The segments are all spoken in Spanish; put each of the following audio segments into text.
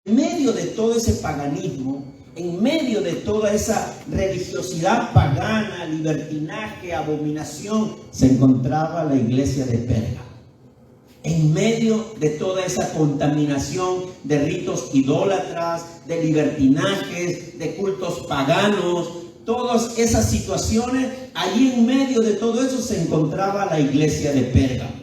En medio de todo ese paganismo, en medio de toda esa religiosidad pagana, libertinaje, abominación, se encontraba la iglesia de Pérgamo. En medio de toda esa contaminación de ritos idólatras, de libertinajes, de cultos paganos, todas esas situaciones, allí en medio de todo eso se encontraba la iglesia de Pérgamo.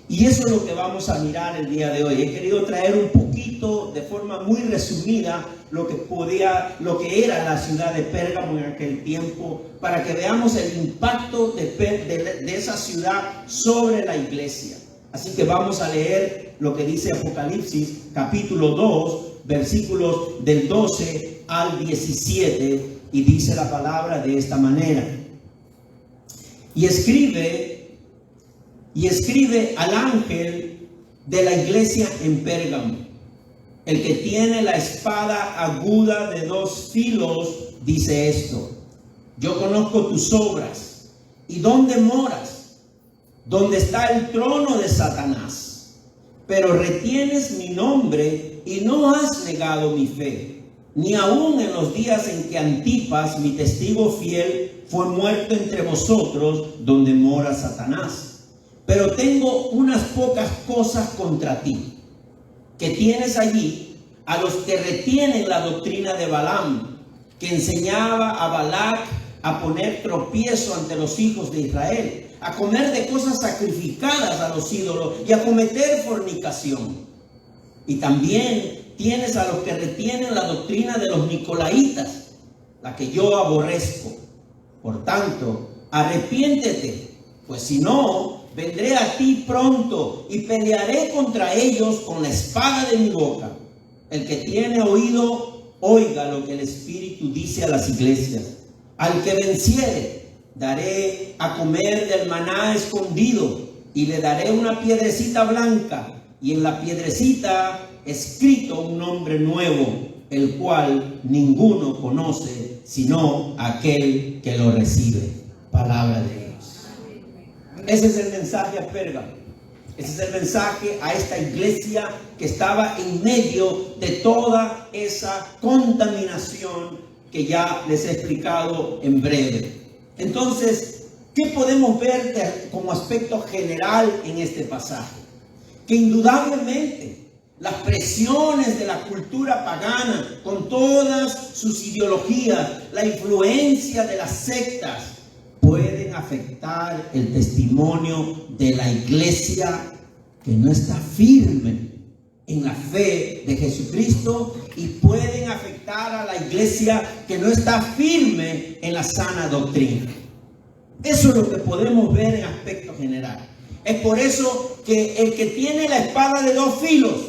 Y eso es lo que vamos a mirar el día de hoy. He querido traer un poquito, de forma muy resumida, lo que era la ciudad de Pérgamo en aquel tiempo, para que veamos el impacto de esa ciudad sobre la iglesia. Así que vamos a leer lo que dice Apocalipsis, capítulo 2, versículos del 12 al 17, y dice la palabra de esta manera. Y escribe al ángel de la iglesia en Pérgamo, el que tiene la espada aguda de 2 filos, dice esto: yo conozco tus obras y dónde moras, donde está el trono de Satanás, pero retienes mi nombre y no has negado mi fe, ni aun en los días en que Antipas, mi testigo fiel, fue muerto entre vosotros, donde mora Satanás. Pero tengo unas pocas cosas contra ti, que tienes allí a los que retienen la doctrina de Balaam, que enseñaba a Balac a poner tropiezo ante los hijos de Israel, a comer de cosas sacrificadas a los ídolos y a cometer fornicación. Y también tienes a los que retienen la doctrina de los nicolaitas, la que yo aborrezco. Por tanto, arrepiéntete, pues si no, vendré a ti pronto y pelearé contra ellos con la espada de mi boca. El que tiene oído, oiga lo que el Espíritu dice a las iglesias. Al que venciere, daré a comer del maná escondido, y le daré una piedrecita blanca, y en la piedrecita escrito un nombre nuevo, el cual ninguno conoce sino aquel que lo recibe. Palabra de Dios. Ese es el mensaje a Pérgamo. Ese es el mensaje a esta iglesia que estaba en medio de toda esa contaminación que ya les he explicado en breve. Entonces, ¿qué podemos ver como aspecto general en este pasaje? Que indudablemente las presiones de la cultura pagana, con todas sus ideologías, la influencia de las sectas, pueden afectar el testimonio de la iglesia que no está firme en la fe de Jesucristo, y pueden afectar a la iglesia que no está firme en la sana doctrina. Eso es lo que podemos ver en aspecto general. Es por eso que el que tiene la espada de 2 filos,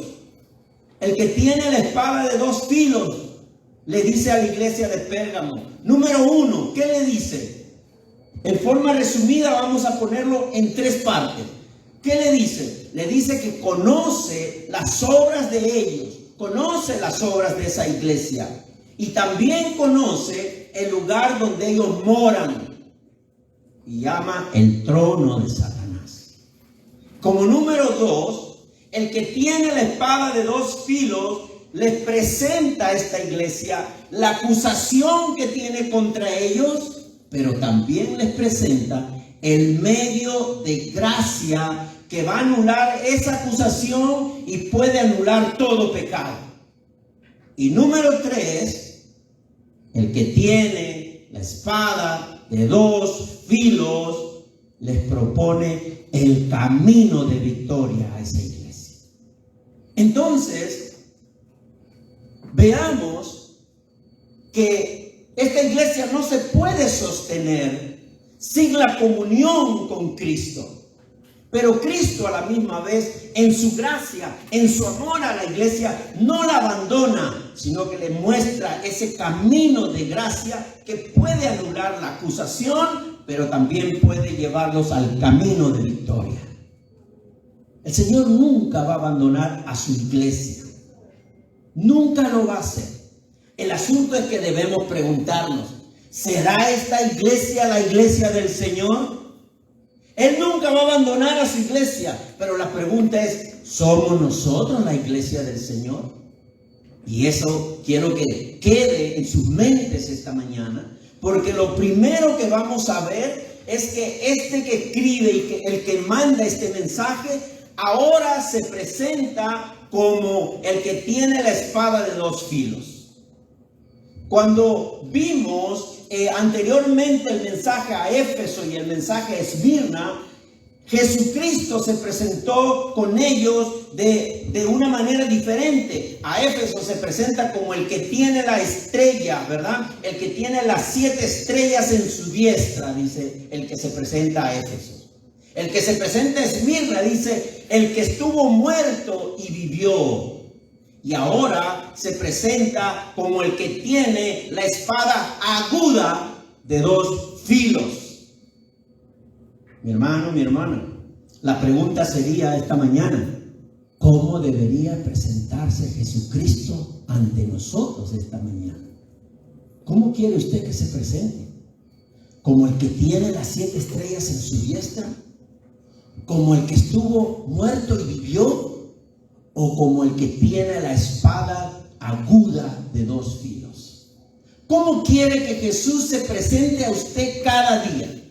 le dice a la iglesia de Pérgamo, número 1, ¿qué le dice? En forma resumida vamos a ponerlo en 3 partes. ¿Qué le dice? Le dice que conoce las obras de ellos, conoce las obras de esa iglesia, y también conoce el lugar donde ellos moran, y llama el trono de Satanás. Como número 2, el que tiene la espada de 2 filos les presenta a esta iglesia la acusación que tiene contra ellos, pero también les presenta el medio de gracia que va a anular esa acusación y puede anular todo pecado. Y número 3, el que tiene la espada de 2 filos les propone el camino de victoria a esa iglesia. Entonces, veamos que esta iglesia no se puede sostener sin la comunión con Cristo. Pero Cristo a la misma vez, en su gracia, en su amor a la iglesia, no la abandona, sino que le muestra ese camino de gracia que puede anular la acusación, pero también puede llevarlos al camino de victoria. El Señor nunca va a abandonar a su iglesia. Nunca lo va a hacer. El asunto es que debemos preguntarnos, ¿será esta iglesia la iglesia del Señor? Él nunca va a abandonar a su iglesia, pero la pregunta es, ¿somos nosotros la iglesia del Señor? Y eso quiero que quede en sus mentes esta mañana, porque lo primero que vamos a ver es que este que escribe y que el que manda este mensaje ahora se presenta como el que tiene la espada de dos filos. Cuando vimos anteriormente el mensaje a Éfeso y el mensaje a Esmirna, Jesucristo se presentó con ellos de una manera diferente. A Éfeso se presenta como el que tiene la estrella, ¿verdad? El que tiene las 7 estrellas en su diestra, dice el que se presenta a Éfeso. El que se presenta a Esmirna dice el que estuvo muerto y vivió. Y ahora se presenta como el que tiene la espada aguda de dos filos. Mi hermano, mi hermana, la pregunta sería esta mañana: ¿cómo debería presentarse Jesucristo ante nosotros esta mañana? ¿Cómo quiere usted que se presente? ¿Como el que tiene las 7 estrellas en su diestra? ¿Como el que estuvo muerto y vivió? ¿O como el que tiene la espada aguda de dos filos? ¿Cómo quiere que Jesús se presente a usted cada día?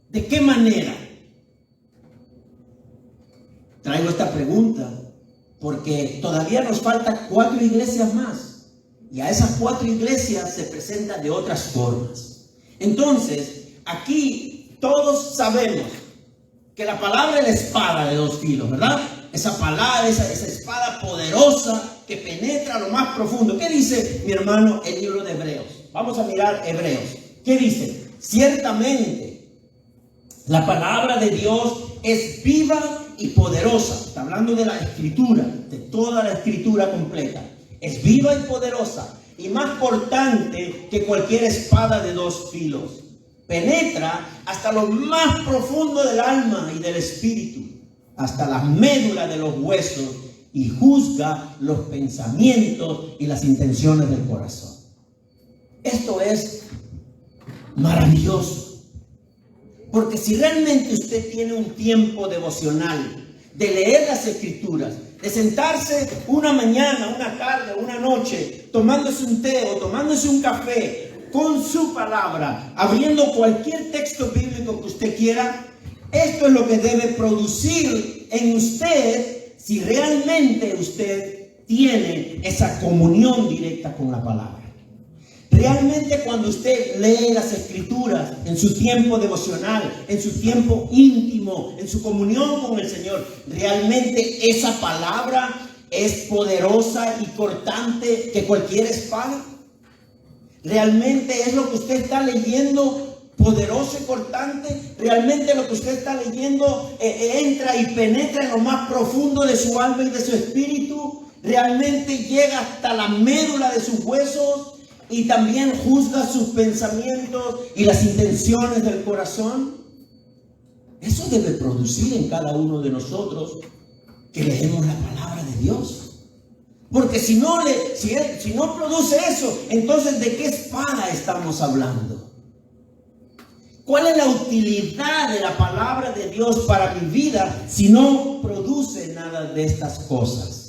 ¿De qué manera? Traigo esta pregunta porque todavía nos faltan 4 iglesias más, y a esas 4 iglesias se presenta de otras formas. Entonces, aquí todos sabemos que la palabra es la espada de dos filos, ¿verdad? Esa palabra, esa espada poderosa que penetra lo más profundo. ¿Qué dice, mi hermano, el libro de Hebreos? Vamos a mirar Hebreos. ¿Qué dice? Ciertamente, la palabra de Dios es viva y poderosa. Está hablando de la escritura, de toda la escritura completa. Es viva y poderosa y más cortante que cualquier espada de dos filos. Penetra hasta lo más profundo del alma y del espíritu, hasta las médulas de los huesos, y juzga los pensamientos y las intenciones del corazón. Esto es maravilloso, porque si realmente usted tiene un tiempo devocional de leer las escrituras, de sentarse una mañana, una tarde, una noche, tomándose un té o tomándose un café con su palabra, abriendo cualquier texto bíblico que usted quiera, esto es lo que debe producir en usted si realmente usted tiene esa comunión directa con la palabra. Realmente cuando usted lee las escrituras en su tiempo devocional, en su tiempo íntimo, en su comunión con el Señor, realmente esa palabra es poderosa y cortante que cualquier espada. Realmente es lo que usted está leyendo, poderoso y cortante. Realmente lo que usted está leyendo entra y penetra en lo más profundo de su alma y de su espíritu. Realmente llega hasta la médula de sus huesos y también juzga sus pensamientos y las intenciones del corazón. Eso debe producir en cada uno de nosotros que leemos la palabra de Dios. Porque si no produce eso, entonces ¿de qué espada estamos hablando? ¿Cuál es la utilidad de la palabra de Dios para mi vida si no produce nada de estas cosas?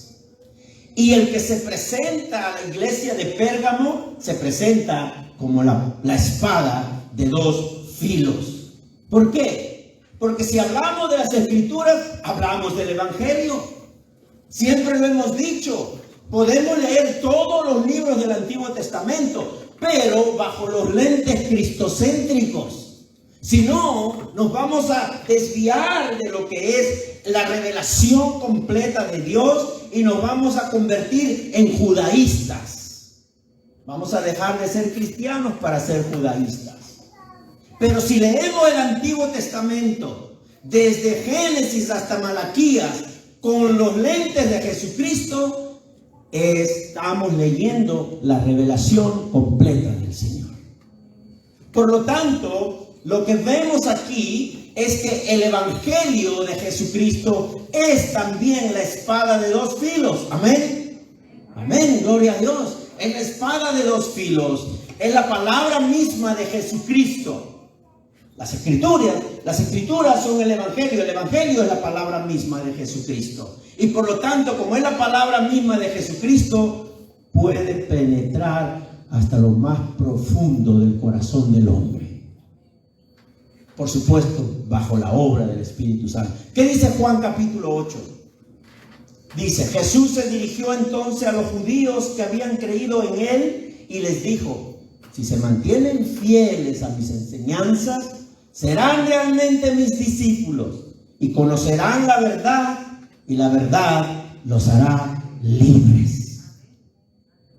Y el que se presenta a la iglesia de Pérgamo se presenta como la espada de dos filos. ¿Por qué? Porque si hablamos de las escrituras, hablamos del evangelio. Siempre lo hemos dicho. Podemos leer todos los libros del Antiguo Testamento, pero bajo los lentes cristocéntricos. Si no, nos vamos a desviar de lo que es la revelación completa de Dios y nos vamos a convertir en judaístas. Vamos a dejar de ser cristianos para ser judaístas. Pero si leemos el Antiguo Testamento, desde Génesis hasta Malaquías, con los lentes de Jesucristo, estamos leyendo la revelación completa del Señor. Por lo tanto, lo que vemos aquí es que el evangelio de Jesucristo es también la espada de dos filos. Amén. Amén, gloria a Dios. Es la espada de dos filos. Es la palabra misma de Jesucristo. Las escrituras son el evangelio es la palabra misma de Jesucristo. Y por lo tanto, como es la palabra misma de Jesucristo, puede penetrar hasta lo más profundo del corazón del hombre. Por supuesto, bajo la obra del Espíritu Santo. ¿Qué dice Juan capítulo 8? Dice: Jesús se dirigió entonces a los judíos que habían creído en él y les dijo: si se mantienen fieles a mis enseñanzas, serán realmente mis discípulos y conocerán la verdad, y la verdad los hará libres.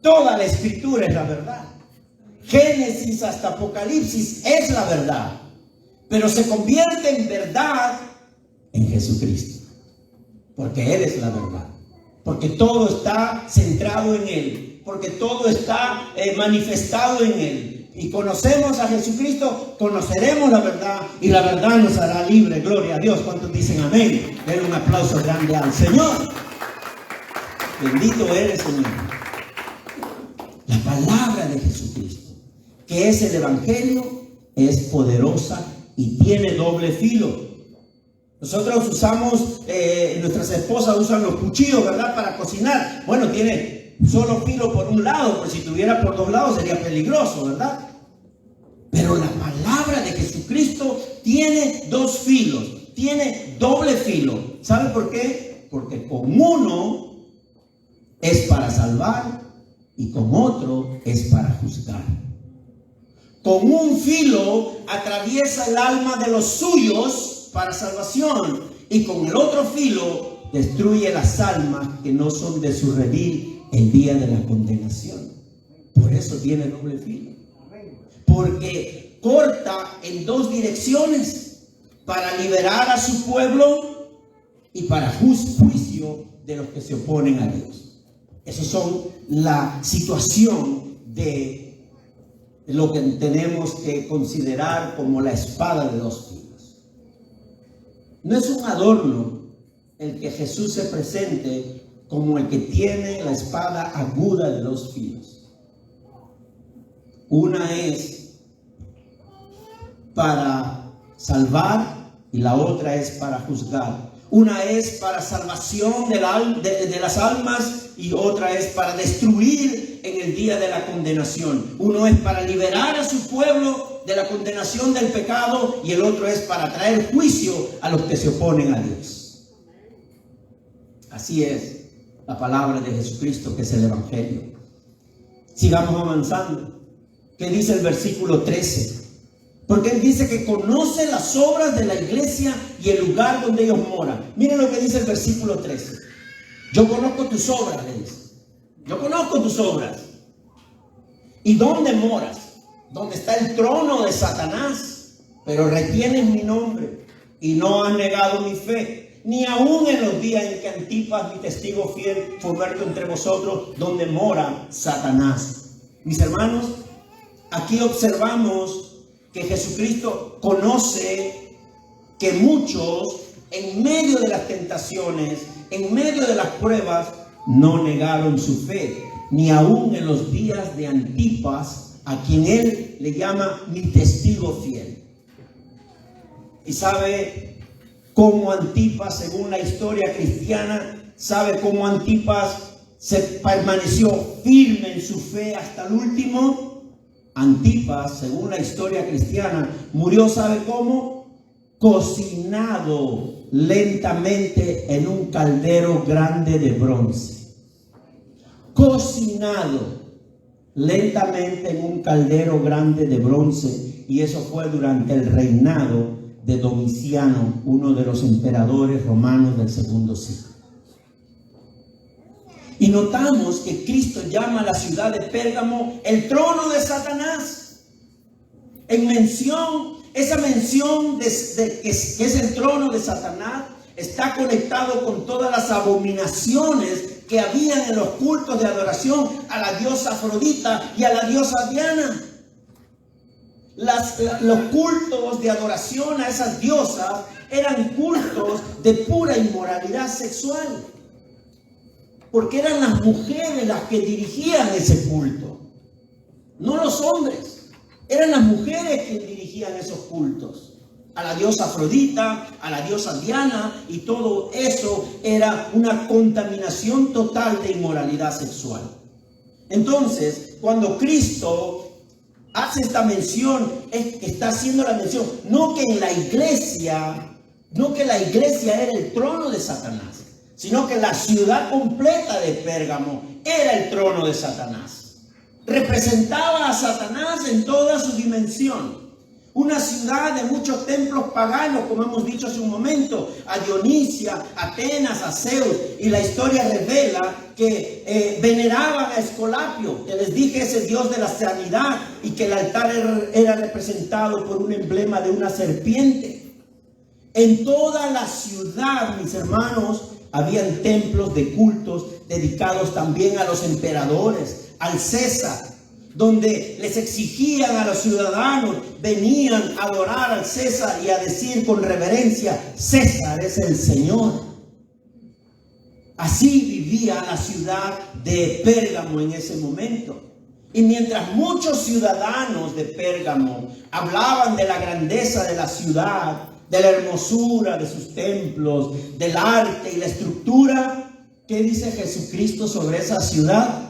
Toda la Escritura es la verdad. Génesis hasta Apocalipsis es la verdad, pero se convierte en verdad en Jesucristo, porque Él es la verdad, porque todo está centrado en Él, porque todo está manifestado en Él. Y conocemos a Jesucristo, conoceremos la verdad, y la verdad nos hará libre. Gloria a Dios. ¿Cuántos dicen amén? Den un aplauso grande al Señor. Bendito eres, Señor. La palabra de Jesucristo, que es el Evangelio, es poderosa y tiene doble filo. Nosotros usamos, nuestras esposas usan los cuchillos, ¿verdad?, para cocinar. Bueno, tiene solo filo por un lado, porque si tuviera por dos lados sería peligroso, ¿verdad? Pero la palabra de Jesucristo tiene dos filos, tiene doble filo. ¿Sabe por qué? Porque con uno es para salvar y con otro es para juzgar. Con un filo atraviesa el alma de los suyos para salvación, y con el otro filo destruye las almas que no son de su redil el día de la condenación. Por eso tiene doble filo, porque corta en dos direcciones: para liberar a su pueblo y para juicio de los que se oponen a Dios. Esas son la situación de lo que tenemos que considerar como la espada de dos filos. No es un adorno el que Jesús se presente como el que tiene la espada aguda de dos filos. Una es para salvar y la otra es para juzgar. Una es para salvación de las almas y otra es para destruir en el día de la condenación. Uno es para liberar a su pueblo de la condenación del pecado y el otro es para traer juicio a los que se oponen a Dios. Así es la palabra de Jesucristo, que es el Evangelio. Sigamos avanzando. ¿Qué dice el versículo 13? Porque Él dice que conoce las obras de la iglesia y el lugar donde ellos moran. Miren lo que dice el versículo 13. Yo conozco tus obras, le dice. Yo conozco tus obras. ¿Y dónde moras? Donde está el trono de Satanás. Pero retienes mi nombre y no has negado mi fe, ni aún en los días en que Antipas, mi testigo fiel, fue muerto entre vosotros, donde mora Satanás. Mis hermanos, aquí observamos que Jesucristo conoce que muchos, en medio de las tentaciones, en medio de las pruebas, no negaron su fe, ni aún en los días de Antipas, a quien Él le llama mi testigo fiel. Y sabe cómo Antipas, según la historia cristiana, sabe cómo Antipas se permaneció firme en su fe hasta el último. Antipas, según la historia cristiana, murió, ¿sabe cómo? Cocinado lentamente en un caldero grande de bronce. Cocinado lentamente en un caldero grande de bronce. Y eso fue durante el reinado de Domiciano, uno de los emperadores romanos del segundo siglo. Y notamos que Cristo llama a la ciudad de Pérgamo el trono de Satanás. En mención, esa mención de que es el trono de Satanás está conectado con todas las abominaciones que habían en los cultos de adoración a la diosa Afrodita y a la diosa Diana. Los cultos de adoración a esas diosas eran cultos de pura inmoralidad sexual, porque eran las mujeres las que dirigían ese culto, no los hombres. Eran las mujeres que dirigían esos cultos a la diosa Afrodita, a la diosa Diana, y todo eso era una contaminación total de inmoralidad sexual. Entonces, cuando Cristo hace esta mención, está haciendo la mención, no que la iglesia era el trono de Satanás, sino que la ciudad completa de Pérgamo era el trono de Satanás. Representaba a Satanás en toda su dimensión. Una ciudad de muchos templos paganos, como hemos dicho hace un momento, a Dionisia, Atenas, a Zeus. Y la historia revela que veneraban a Esculapio, que les dije ese dios de la sanidad, y que el altar era representado por un emblema de una serpiente. En toda la ciudad, mis hermanos, habían templos de cultos dedicados también a los emperadores, al César, donde les exigían a los ciudadanos, venían a adorar al César y a decir con reverencia: César es el Señor. Así vivía la ciudad de Pérgamo en ese momento. Y mientras muchos ciudadanos de Pérgamo hablaban de la grandeza de la ciudad, de la hermosura de sus templos, del arte y la estructura, ¿qué dice Jesucristo sobre esa ciudad?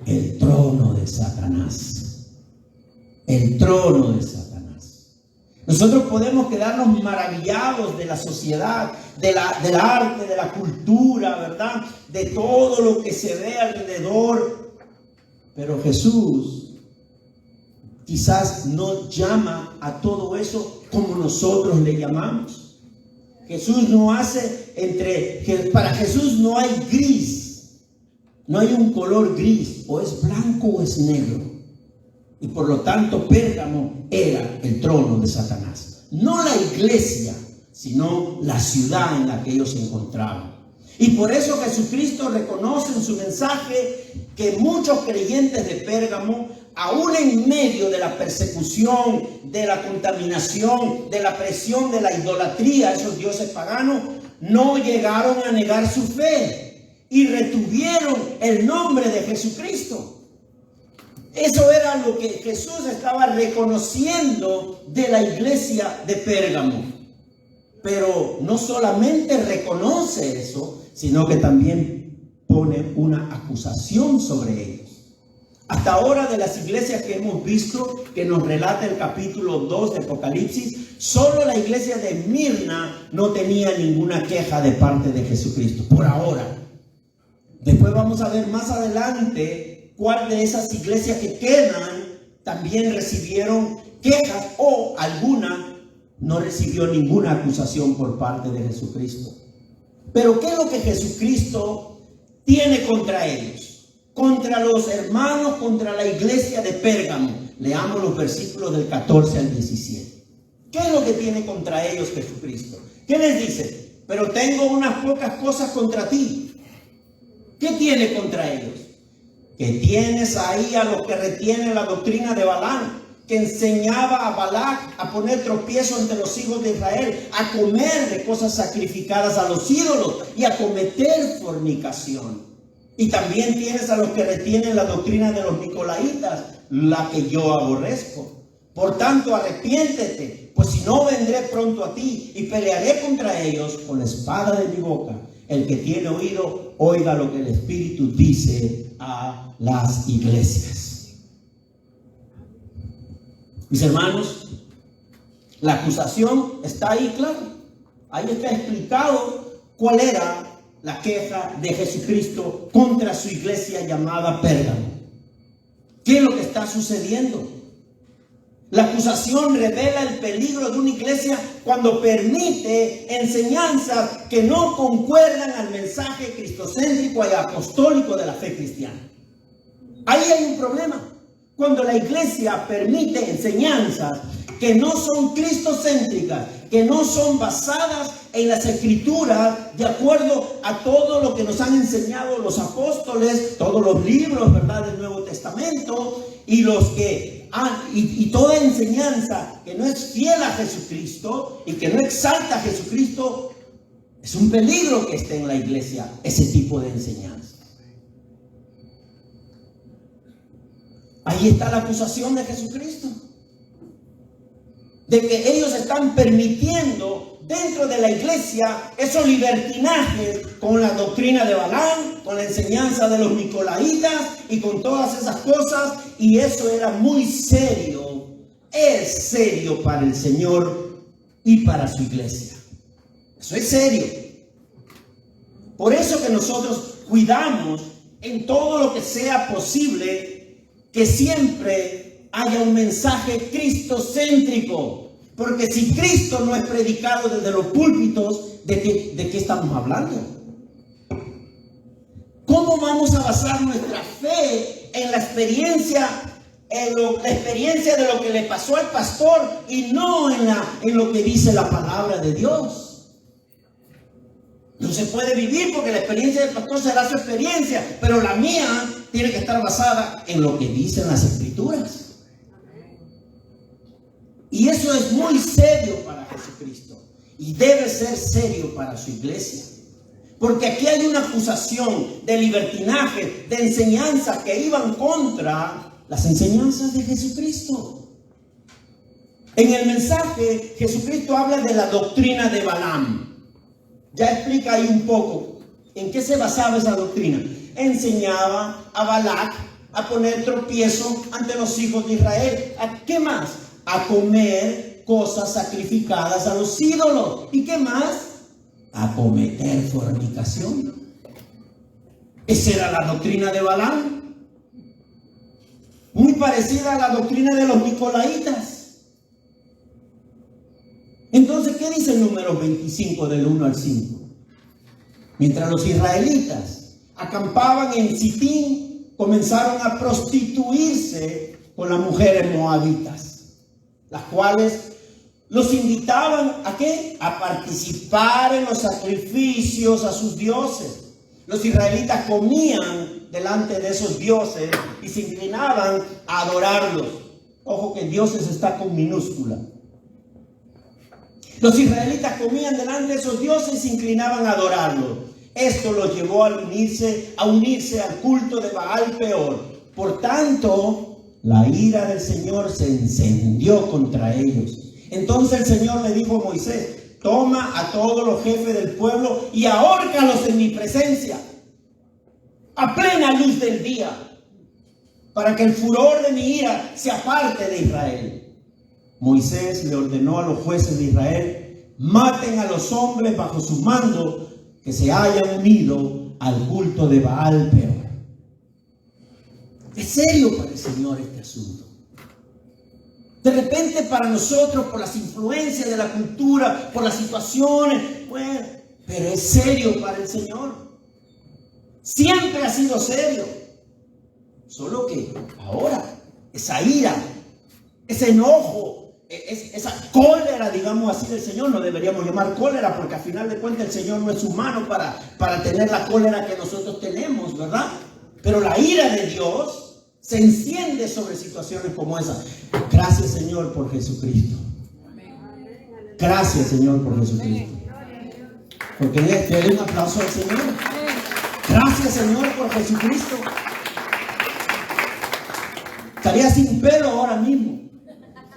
El trono de Satanás. El trono de Satanás. Nosotros podemos quedarnos maravillados de la sociedad, del arte, de la cultura, ¿verdad? De todo lo que se ve alrededor. Pero Jesús quizás no llama a todo eso como nosotros le llamamos. Jesús no hace para Jesús no hay gris. No hay un color gris, o es blanco o es negro. Y por lo tanto, Pérgamo era el trono de Satanás. No la iglesia, sino la ciudad en la que ellos se encontraban. Y por eso Jesucristo reconoce en su mensaje que muchos creyentes de Pérgamo, aún en medio de la persecución, de la contaminación, de la presión, de la idolatría, esos dioses paganos, no llegaron a negar su fe y retuvieron el nombre de Jesucristo. Eso era lo que Jesús estaba reconociendo de la iglesia de Pérgamo. Pero no solamente reconoce eso, sino que también pone una acusación sobre ellos. Hasta ahora, de las iglesias que hemos visto, que nos relata el capítulo 2 de Apocalipsis, solo la iglesia de Mirna no tenía ninguna queja de parte de Jesucristo, por ahora. Después vamos a ver más adelante cuál de esas iglesias que quedan también recibieron quejas, o alguna no recibió ninguna acusación por parte de Jesucristo. Pero ¿qué es lo que Jesucristo tiene contra ellos? Contra los hermanos, contra la iglesia de Pérgamo. Leamos los versículos del 14 al 17. ¿Qué es lo que tiene contra ellos Jesucristo? ¿Qué les dice? Pero tengo unas pocas cosas contra ti. ¿Qué tiene contra ellos? Que tienes ahí a los que retienen la doctrina de Balaam, que enseñaba a Balac a poner tropiezo ante los hijos de Israel, a comer de cosas sacrificadas a los ídolos y a cometer fornicación. Y también tienes a los que retienen la doctrina de los nicolaitas, la que yo aborrezco. Por tanto, arrepiéntete, pues si no, vendré pronto a ti y pelearé contra ellos con la espada de mi boca. El que tiene oído, oiga lo que el Espíritu dice a las iglesias. Mis hermanos, la acusación está ahí, claro. Ahí está explicado cuál era la queja de Jesucristo contra su iglesia llamada Pérgamo. ¿Qué es lo que está sucediendo? La acusación revela el peligro de una iglesia cuando permite enseñanzas que no concuerdan al mensaje cristocéntrico y apostólico de la fe cristiana. Ahí hay un problema. Cuando la iglesia permite enseñanzas que no son cristocéntricas, que no son basadas en las escrituras, de acuerdo a todo lo que nos han enseñado los apóstoles, todos los libros, ¿verdad?, del Nuevo Testamento, y toda enseñanza que no es fiel a Jesucristo y que no exalta a Jesucristo, es un peligro que esté en la iglesia ese tipo de enseñanza. Ahí está la acusación de Jesucristo, de que ellos están permitiendo dentro de la iglesia esos libertinajes con la doctrina de Balaam, con la enseñanza de los nicolaitas y con todas esas cosas, y eso era muy serio, es serio para el Señor y para su iglesia. Eso es serio. Por eso que nosotros cuidamos en todo lo que sea posible que siempre haya un mensaje cristocéntrico. Porque si Cristo no es predicado desde los púlpitos, ¿de qué estamos hablando? ¿Cómo vamos a basar nuestra fe en la experiencia, la experiencia de lo que le pasó al pastor y no en lo que dice la palabra de Dios? No se puede vivir porque la experiencia del pastor será su experiencia, pero la mía tiene que estar basada en lo que dicen las Escrituras. Y eso es muy serio para Jesucristo y debe ser serio para su iglesia. Porque aquí hay una acusación de libertinaje, de enseñanzas que iban contra las enseñanzas de Jesucristo. En el mensaje, Jesucristo habla de la doctrina de Balaam. Ya explica ahí un poco en qué se basaba esa doctrina. Enseñaba a Balac a poner tropiezo ante los hijos de Israel. ¿A qué más? A comer cosas sacrificadas a los ídolos. ¿Y qué más? A cometer fornicación. Esa era la doctrina de Balaam. Muy parecida a la doctrina de los nicolaitas. Entonces, ¿qué dice el número 25 del 1 al 5? Mientras los israelitas acampaban en Sitín, comenzaron a prostituirse con las mujeres moabitas, las cuales los invitaban ¿a qué? A participar en los sacrificios a sus dioses. Los israelitas comían delante de esos dioses y se inclinaban a adorarlos. Ojo que dioses está con minúscula. Los israelitas comían delante de esos dioses y se inclinaban a adorarlos. Esto los llevó a unirse al culto de Baal Peor. Por tanto, la ira del Señor se encendió contra ellos. Entonces el Señor le dijo a Moisés: toma a todos los jefes del pueblo y ahórcalos en mi presencia, a plena luz del día, para que el furor de mi ira se aparte de Israel. Moisés le ordenó a los jueces de Israel: maten a los hombres bajo su mando que se hayan unido al culto de Baal Peor. Es serio para el Señor este asunto. De repente para nosotros, por las influencias de la cultura, por las situaciones, bueno, pero es serio para el Señor. Siempre ha sido serio. Solo que ahora esa ira, ese enojo, esa cólera, digamos así, del Señor, no deberíamos llamar cólera, porque al final de cuentas el Señor no es humano para tener la cólera que nosotros tenemos, ¿verdad? Pero la ira de Dios se enciende sobre situaciones como esa. Gracias, Señor, por Jesucristo. Gracias, Señor, por Jesucristo. Porque le doy un aplauso al Señor. Gracias, Señor, por Jesucristo. Estaría sin pelo ahora mismo.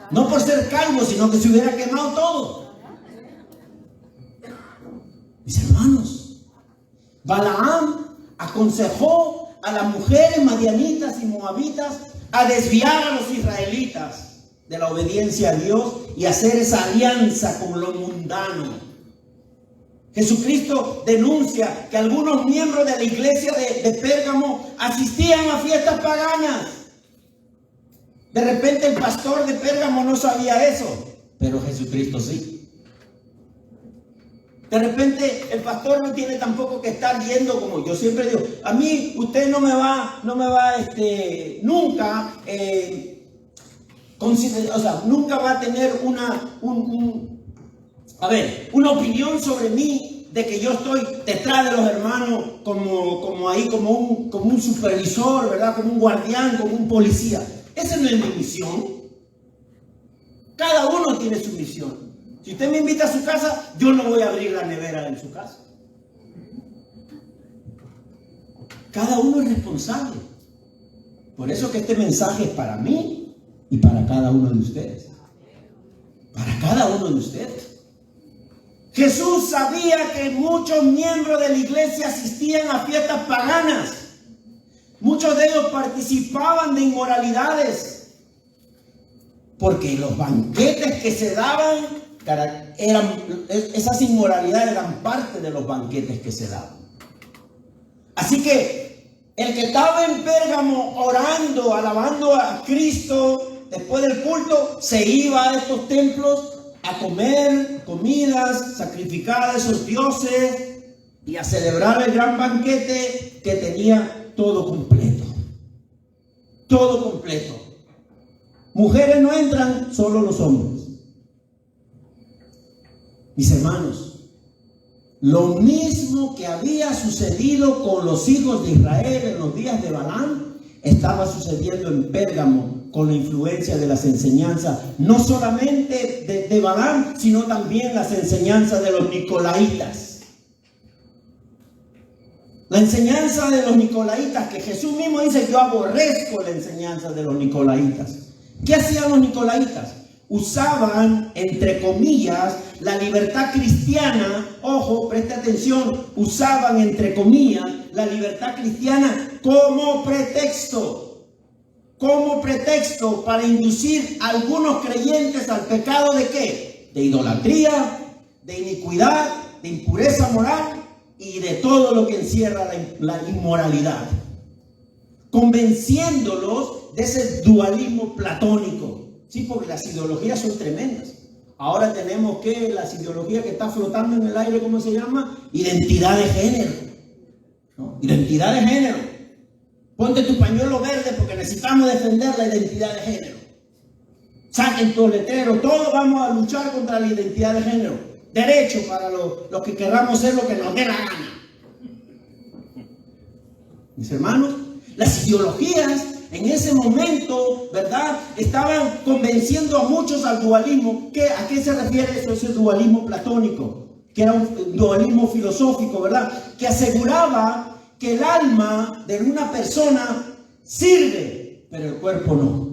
No por ser calvo, sino que se hubiera quemado todo. Mis hermanos, Balaam aconsejó a las mujeres madianitas y moabitas a desviar a los israelitas de la obediencia a Dios y hacer esa alianza con lo mundano. Jesucristo denuncia que algunos miembros de la iglesia de Pérgamo asistían a fiestas paganas. De repente el pastor de Pérgamo no sabía eso, pero Jesucristo sí. De repente el pastor no tiene tampoco que estar yendo, como yo siempre digo, a mí usted no me va nunca nunca va a tener una opinión sobre mí de que yo estoy detrás de los hermanos como un supervisor, ¿verdad? Como un guardián, como un policía. Esa no es mi misión. Cada uno tiene su misión. Si usted me invita a su casa, yo no voy a abrir la nevera en su casa. Cada uno es responsable. Por eso que este mensaje es para mí y para cada uno de ustedes. Para cada uno de ustedes. Jesús sabía que muchos miembros de la iglesia asistían a fiestas paganas. Muchos de ellos participaban de inmoralidades, porque los banquetes que se daban, esas inmoralidades eran parte de los banquetes que se daban. Así que el que estaba en Pérgamo orando, alabando a Cristo, después del culto, se iba a estos templos a comer comidas sacrificadas a esos dioses y a celebrar el gran banquete que tenía todo completo. Todo completo. Mujeres no entran, solo los hombres. Mis hermanos, lo mismo que había sucedido con los hijos de Israel en los días de Balaam, estaba sucediendo en Pérgamo con la influencia de las enseñanzas, no solamente de Balaam, sino también las enseñanzas de los nicolaítas. La enseñanza de los nicolaítas, que Jesús mismo dice: yo aborrezco la enseñanza de los nicolaítas. ¿Qué hacían los nicolaítas? Usaban, entre comillas, la libertad cristiana. Ojo, preste atención. Usaban, entre comillas, la libertad cristiana como pretexto. Como pretexto para inducir a algunos creyentes al pecado ¿de qué? De idolatría, de iniquidad, de impureza moral y de todo lo que encierra la inmoralidad, convenciéndolos de ese dualismo platónico. Sí, porque las ideologías son tremendas. Ahora tenemos que las ideologías que está flotando en el aire, ¿cómo se llama? Identidad de género, ¿no? Identidad de género. Ponte tu pañuelo verde porque necesitamos defender la identidad de género. Saquen tus letreros, todos vamos a luchar contra la identidad de género. Derecho para los que queramos ser lo que nos dé la gana. Mis hermanos, las ideologías en ese momento, ¿verdad?, estaban convenciendo a muchos al dualismo. ¿A qué se refiere eso? Ese dualismo platónico, que era un dualismo filosófico, ¿verdad?, que aseguraba que el alma de una persona sirve, pero el cuerpo no.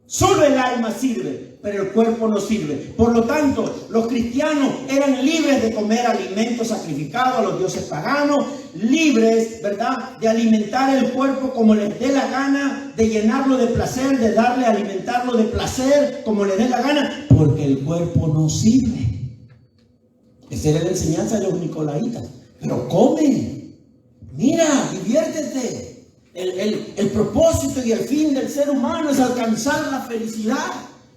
Solo el alma sirve, pero el cuerpo no sirve. Por lo tanto, los cristianos eran libres de comer alimentos sacrificados a los dioses paganos, libres, ¿verdad?, de alimentar el cuerpo como les dé la gana, de llenarlo de placer, de darle, alimentarlo de placer como les dé la gana, porque el cuerpo no sirve. Esa era la enseñanza de los nicolaítas. Pero come, mira, diviértete. El propósito y el fin del ser humano es alcanzar la felicidad.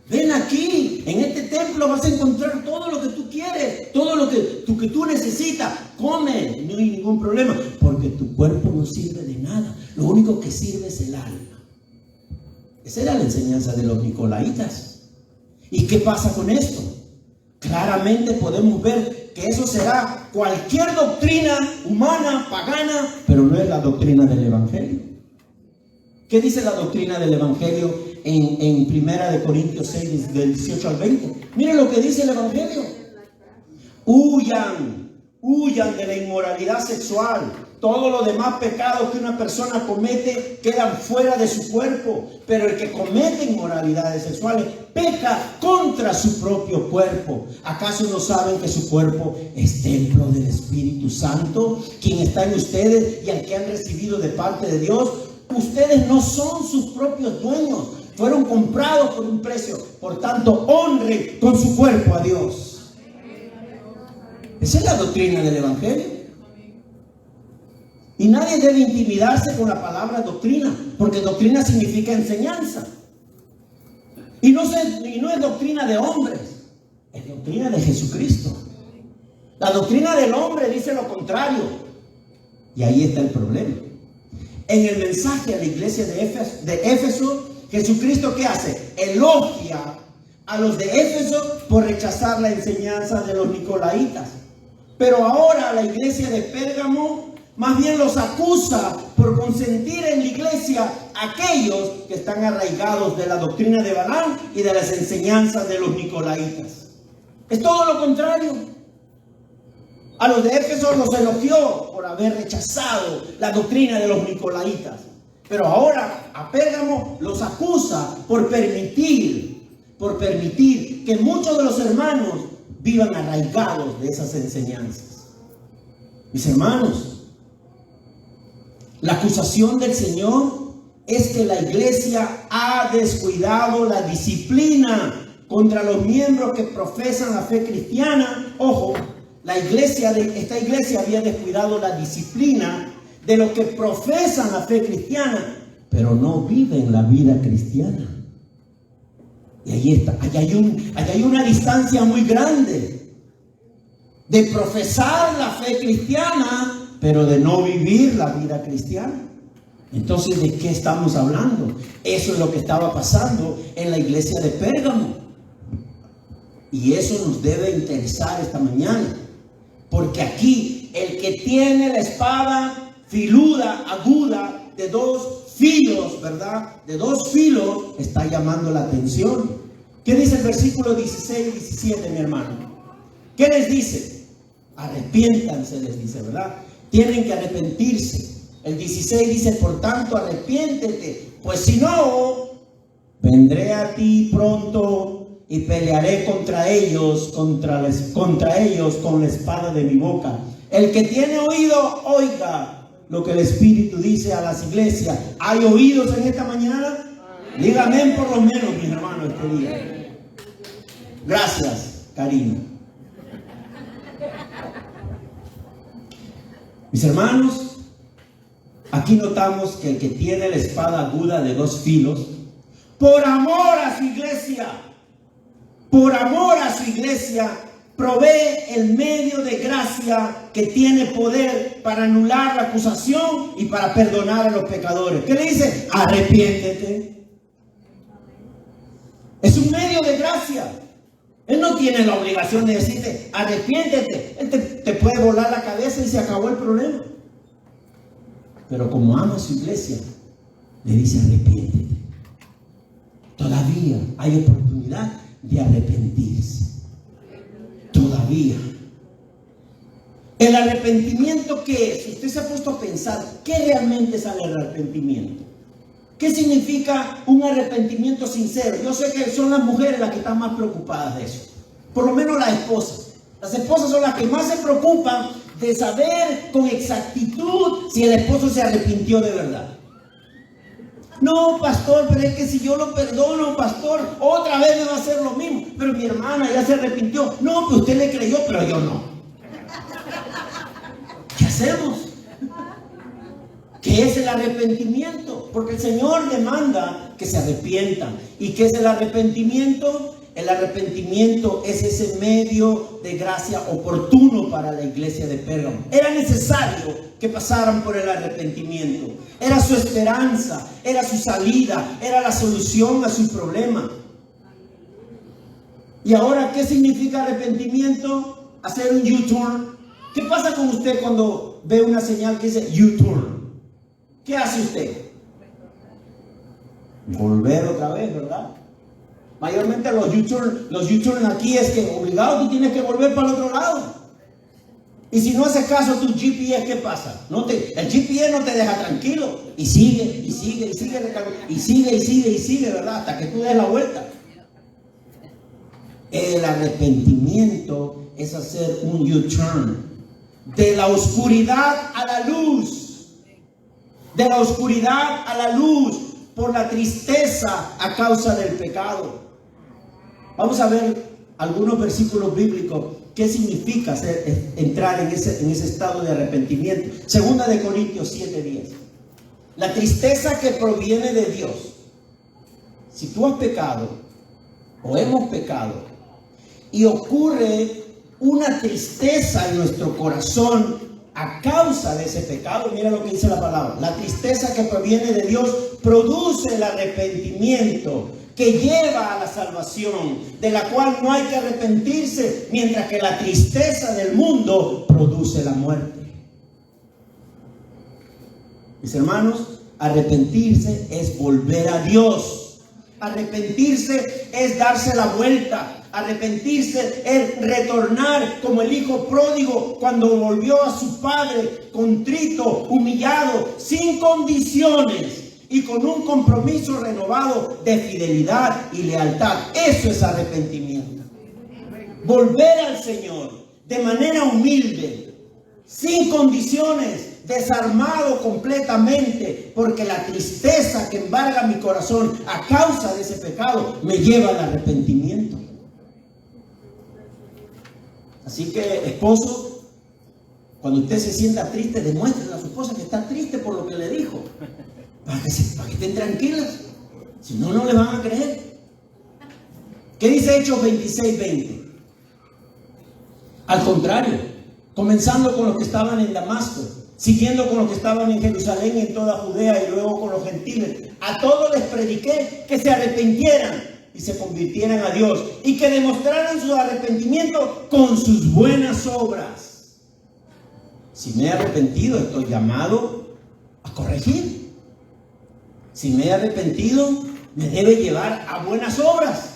Ven aquí, en este templo vas a encontrar todo lo que tú quieres, todo lo que tú necesitas. Come, no hay ningún problema, porque tu cuerpo no sirve de nada. Lo único que sirve es el alma. Esa era la enseñanza de los nicolaítas. ¿Y qué pasa con esto? Claramente podemos ver que eso será cualquier doctrina humana, pagana, pero no es la doctrina del Evangelio. ¿Qué dice la doctrina del Evangelio en 1 Corintios 6, del 18 al 20? Miren lo que dice el Evangelio. Huyan de la inmoralidad sexual. Todos los demás pecados que una persona comete quedan fuera de su cuerpo. Pero el que comete inmoralidades sexuales peca contra su propio cuerpo. ¿Acaso no saben que su cuerpo es templo del Espíritu Santo, quien está en ustedes y al que han recibido de parte de Dios? Ustedes no son sus propios dueños, fueron comprados por un precio. Por tanto, honre con su cuerpo a Dios. Esa es la doctrina del Evangelio. Y nadie debe intimidarse con la palabra doctrina, porque doctrina significa enseñanza. Y no es doctrina de hombres, es doctrina de Jesucristo. La doctrina del hombre dice lo contrario. Y ahí está el problema. En el mensaje a la iglesia de Éfeso, Jesucristo, ¿qué hace? Elogia a los de Éfeso por rechazar la enseñanza de los nicolaítas. Pero ahora la iglesia de Pérgamo más bien los acusa por consentir en la iglesia a aquellos que están arraigados de la doctrina de Balaam y de las enseñanzas de los nicolaítas. Es todo lo contrario. A los de Éfeso los elogió por haber rechazado la doctrina de los nicolaítas. Pero ahora a Pérgamo los acusa por permitir que muchos de los hermanos vivan arraigados de esas enseñanzas. Mis hermanos, La acusación del Señor es que la iglesia ha descuidado la disciplina contra los miembros que profesan la fe cristiana. Ojo, esta iglesia había descuidado la disciplina de los que profesan la fe cristiana, pero no viven la vida cristiana. Y ahí está, allá hay una distancia muy grande de profesar la fe cristiana, pero de no vivir la vida cristiana. Entonces, ¿de qué estamos hablando? Eso es lo que estaba pasando en la iglesia de Pérgamo. Y eso nos debe interesar esta mañana. Porque aquí, el que tiene la espada filuda, aguda, de dos filos, ¿verdad? De dos filos, está llamando la atención. ¿Qué dice el versículo 16 y 17, mi hermano? ¿Qué les dice? Arrepiéntanse, les dice, ¿verdad? Tienen que arrepentirse. El 16 dice, por tanto, arrepiéntete, pues si no, vendré a ti pronto y pelearé contra ellos con la espada de mi boca. El que tiene oído, oiga lo que el Espíritu dice a las iglesias. ¿Hay oídos en esta mañana? Dígame por lo menos, mis hermanos, este día. Gracias, Karina. Mis hermanos, aquí notamos que el que tiene la espada aguda de dos filos, por amor a su iglesia, provee el medio de gracia que tiene poder para anular la acusación y para perdonar a los pecadores. ¿Qué le dice? Arrepiéntete. Es un medio de gracia. Él no tiene la obligación de decirte, arrepiéntete. Él te puede volar la cabeza y se acabó el problema. Pero como ama a su iglesia, le dice, arrepiéntete. Todavía hay oportunidad de arrepentirse. Todavía. ¿El arrepentimiento qué es? Usted se ha puesto a pensar, ¿qué realmente es el arrepentimiento? ¿Qué significa un arrepentimiento sincero? Yo sé que son las mujeres las que están más preocupadas de eso. Por lo menos las esposas. Las esposas son las que más se preocupan de saber con exactitud si el esposo se arrepintió de verdad. No, pastor, pero es que si yo lo perdono, pastor, otra vez me va a hacer lo mismo. Pero mi hermana ya se arrepintió. No, pues usted le creyó, pero yo no. ¿Qué hacemos? ¿Qué es el arrepentimiento? Porque el Señor demanda que se arrepientan. ¿Y qué es el arrepentimiento? El arrepentimiento es ese medio de gracia oportuno para la iglesia de Pérgamo. Era necesario que pasaran por el arrepentimiento. Era su esperanza, era su salida, era la solución a su problema. Y ahora, ¿qué significa arrepentimiento? Hacer un U-turn. ¿Qué pasa con usted cuando ve una señal que dice U-turn? ¿Qué hace usted? Volver otra vez, ¿verdad? Mayormente los U-turn aquí es que obligado tú tienes que volver para el otro lado. Y si no haces caso a tu GPS, ¿qué pasa? El GPS no te deja tranquilo. Y sigue, ¿verdad? Hasta que tú des la vuelta. El arrepentimiento es hacer un U-turn. De la oscuridad a la luz. De la oscuridad a la luz. Por la tristeza a causa del pecado. Vamos a ver algunos versículos bíblicos. ¿Qué significa entrar en ese estado de arrepentimiento? Segunda de Corintios 7:10. La tristeza que proviene de Dios. Si tú has pecado o hemos pecado y ocurre una tristeza en nuestro corazón a causa de ese pecado, mira lo que dice la palabra. La tristeza que proviene de Dios produce el arrepentimiento que lleva a la salvación, de la cual no hay que arrepentirse, mientras que la tristeza del mundo produce la muerte. Mis hermanos, arrepentirse es volver a Dios. Arrepentirse es darse la vuelta. Arrepentirse es retornar como el hijo pródigo cuando volvió a su padre contrito, humillado, sin condiciones y con un compromiso renovado de fidelidad y lealtad. Eso es arrepentimiento. Volver al Señor de manera humilde, sin condiciones, desarmado completamente, porque la tristeza que embarga mi corazón a causa de ese pecado me lleva al arrepentimiento. Así que, esposo, cuando usted se sienta triste, demuestre a su esposa que está triste por lo que le dijo, para que estén tranquilas. Si no, no le van a creer. ¿Qué dice Hechos 26:20? Al contrario, comenzando con los que estaban en Damasco, siguiendo con los que estaban en Jerusalén y en toda Judea, y luego con los gentiles, a todos les prediqué que se arrepintieran y se convirtieran a Dios, y que demostraran su arrepentimiento con sus buenas obras. Si me he arrepentido, estoy llamado a corregir. Si me he arrepentido, me debe llevar a buenas obras,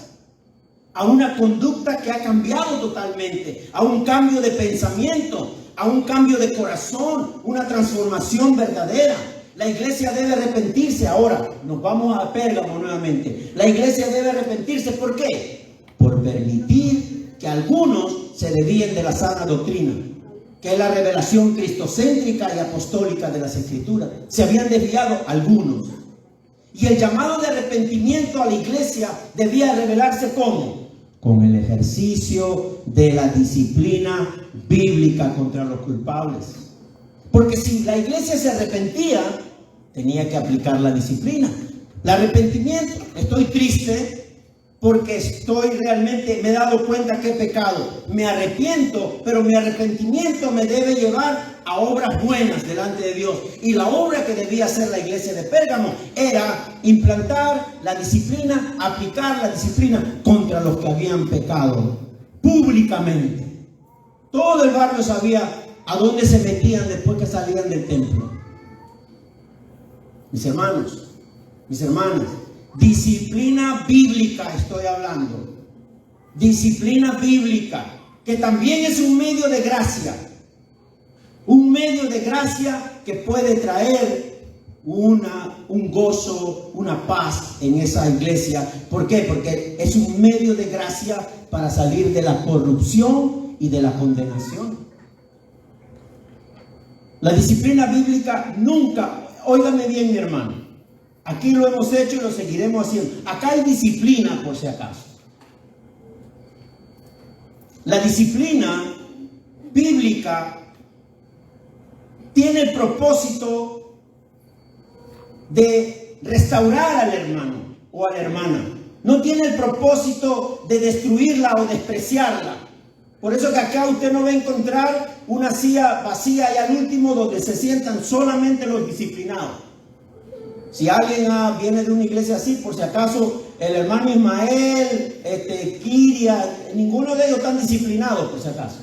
a una conducta que ha cambiado totalmente, a un cambio de pensamiento, a un cambio de corazón, una transformación verdadera. La iglesia debe arrepentirse. Ahora nos vamos a Pérgamo nuevamente. La iglesia debe arrepentirse. ¿Por qué? Por permitir que algunos se desvíen de la sana doctrina, que es la revelación cristocéntrica y apostólica de las Escrituras. Se habían desviado algunos. Y el llamado de arrepentimiento a la iglesia debía revelarse ¿cómo? Con el ejercicio de la disciplina bíblica contra los culpables. Porque si la iglesia se arrepentía, tenía que aplicar la disciplina. El arrepentimiento, estoy triste porque me he dado cuenta que he pecado. Me arrepiento, pero mi arrepentimiento me debe llevar a obras buenas delante de Dios. Y la obra que debía hacer la iglesia de Pérgamo era implantar la disciplina, aplicar la disciplina contra los que habían pecado públicamente. Todo el barrio sabía a dónde se metían después que salían del templo. Mis hermanos, mis hermanas, disciplina bíblica estoy hablando. Disciplina bíblica, que también es un medio de gracia. Un medio de gracia que puede traer un gozo, una paz en esa iglesia. ¿Por qué? Porque es un medio de gracia para salir de la corrupción y de la condenación. La disciplina bíblica nunca, óigame bien mi hermano, aquí lo hemos hecho y lo seguiremos haciendo. Acá hay disciplina por si acaso. La disciplina bíblica tiene el propósito de restaurar al hermano o a la hermana. No tiene el propósito de destruirla o despreciarla. Por eso que acá usted no va a encontrar una silla vacía y al último donde se sientan solamente los disciplinados. Si alguien viene de una iglesia así, por si acaso el hermano Ismael, Kiria, ninguno de ellos están disciplinados por si acaso.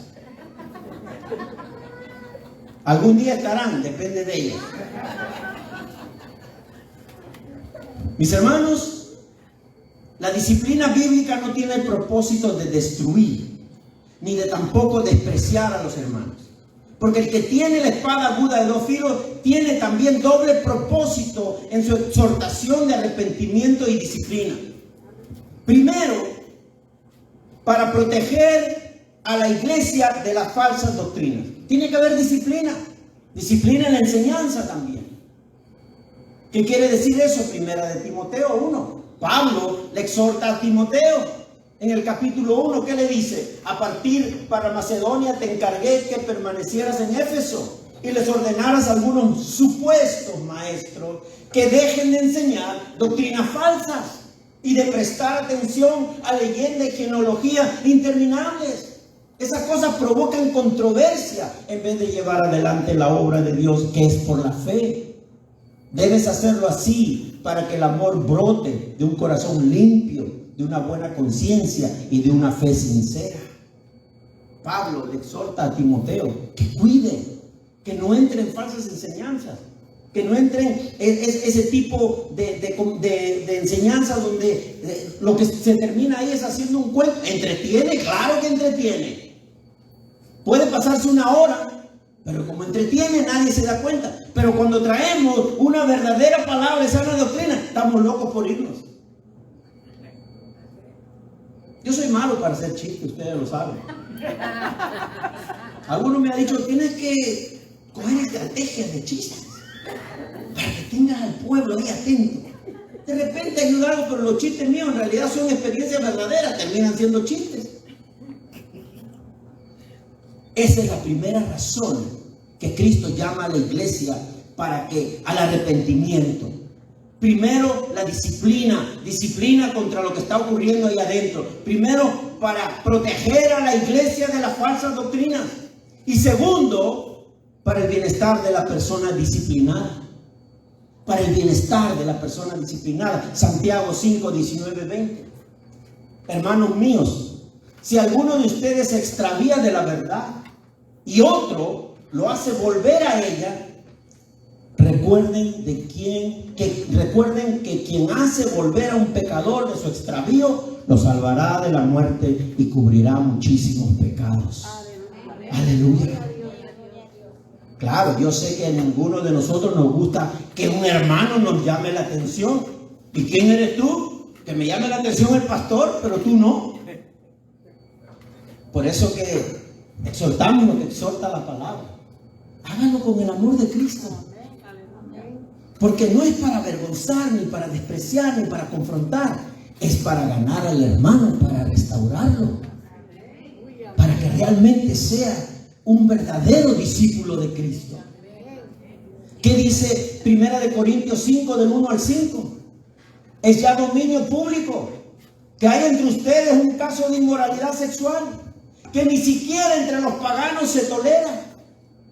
Algún día estarán, depende de ellos. Mis hermanos, la disciplina bíblica no tiene el propósito de destruir, ni de tampoco despreciar a los hermanos. Porque el que tiene la espada aguda de dos filos tiene también doble propósito en su exhortación de arrepentimiento y disciplina. Primero, para proteger a la iglesia de las falsas doctrinas. Tiene que haber disciplina. Disciplina en la enseñanza también. ¿Qué quiere decir eso? Primera de Timoteo 1. Pablo le exhorta a Timoteo. En el capítulo 1, ¿qué le dice? A partir para Macedonia te encargué que permanecieras en Éfeso y les ordenaras a algunos supuestos maestros que dejen de enseñar doctrinas falsas y de prestar atención a leyendas y genealogías interminables. Esas cosas provocan controversia en vez de llevar adelante la obra de Dios, que es por la fe. Debes hacerlo así para que el amor brote de un corazón limpio, de una buena conciencia y de una fe sincera. Pablo le exhorta a Timoteo que cuide, que no entre en falsas enseñanzas, que no entren en ese tipo de enseñanzas donde lo que se termina ahí es haciendo un cuento. Entretiene, claro que entretiene. Puede pasarse una hora, pero como entretiene nadie se da cuenta. Pero cuando traemos una verdadera palabra de sana doctrina, estamos locos por irnos. Yo soy malo para hacer chistes, ustedes lo saben. Alguno me ha dicho, tienes que coger estrategias de chistes para que tengas al pueblo ahí atento. De repente ayudarlo, pero los chistes míos en realidad son experiencias verdaderas, terminan siendo chistes. Esa es la primera razón que Cristo llama a la iglesia al arrepentimiento. Primero, la disciplina contra lo que está ocurriendo ahí adentro. Primero, para proteger a la iglesia de las falsas doctrinas. Y segundo, para el bienestar de la persona disciplinada. Para el bienestar de la persona disciplinada. Santiago 5, 19, 20. Hermanos míos, si alguno de ustedes se extravía de la verdad y otro lo hace volver a ella, recuerden que quien hace volver a un pecador de su extravío lo salvará de la muerte y cubrirá muchísimos pecados. Aleluya. Claro, yo sé que a ninguno de nosotros nos gusta que un hermano nos llame la atención. ¿Y quién eres tú? Que me llame la atención el pastor, pero tú no. Por eso que exhortamos lo que exhorta la palabra. Háganlo con el amor de Cristo. Porque no es para avergonzar, ni para despreciar, ni para confrontar. Es para ganar al hermano, para restaurarlo. Para que realmente sea un verdadero discípulo de Cristo. ¿Qué dice 1 Corintios 5, del 1 al 5? Es ya dominio público que hay entre ustedes un caso de inmoralidad sexual que ni siquiera entre los paganos se tolera.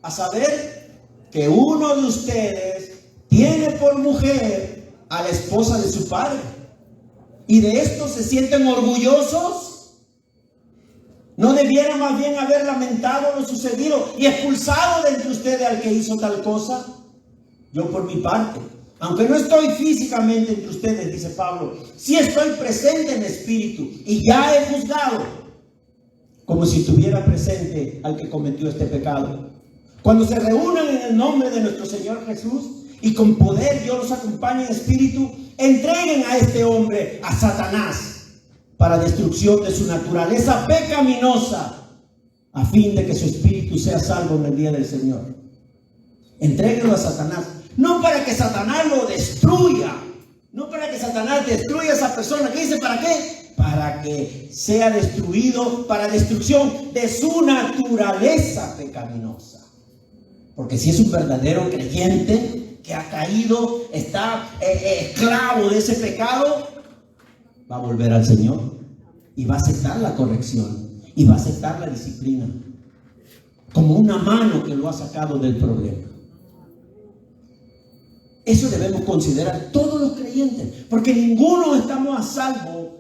A saber, que uno de ustedes tiene por mujer a la esposa de su padre. ¿Y de esto se sienten orgullosos? ¿No debiera más bien haber lamentado lo sucedido y expulsado de entre ustedes al que hizo tal cosa? Yo por mi parte, aunque no estoy físicamente entre ustedes, dice Pablo, sí estoy presente en espíritu y ya he juzgado, como si estuviera presente al que cometió este pecado. Cuando se reúnan en el nombre de nuestro Señor Jesús y con poder yo los acompañe en espíritu, entreguen a este hombre a Satanás para destrucción de su naturaleza pecaminosa, a fin de que su espíritu sea salvo en el día del Señor. Entréguenlo a Satanás, no para que Satanás lo destruya, no para que Satanás destruya a esa persona. ¿Qué dice? ¿Para qué? Para que sea destruido, para destrucción de su naturaleza pecaminosa. Porque si es un verdadero creyente que ha caído, está esclavo de ese pecado, va a volver al Señor y va a aceptar la corrección y va a aceptar la disciplina como una mano que lo ha sacado del problema. Eso debemos considerar todos los creyentes, porque ninguno estamos a salvo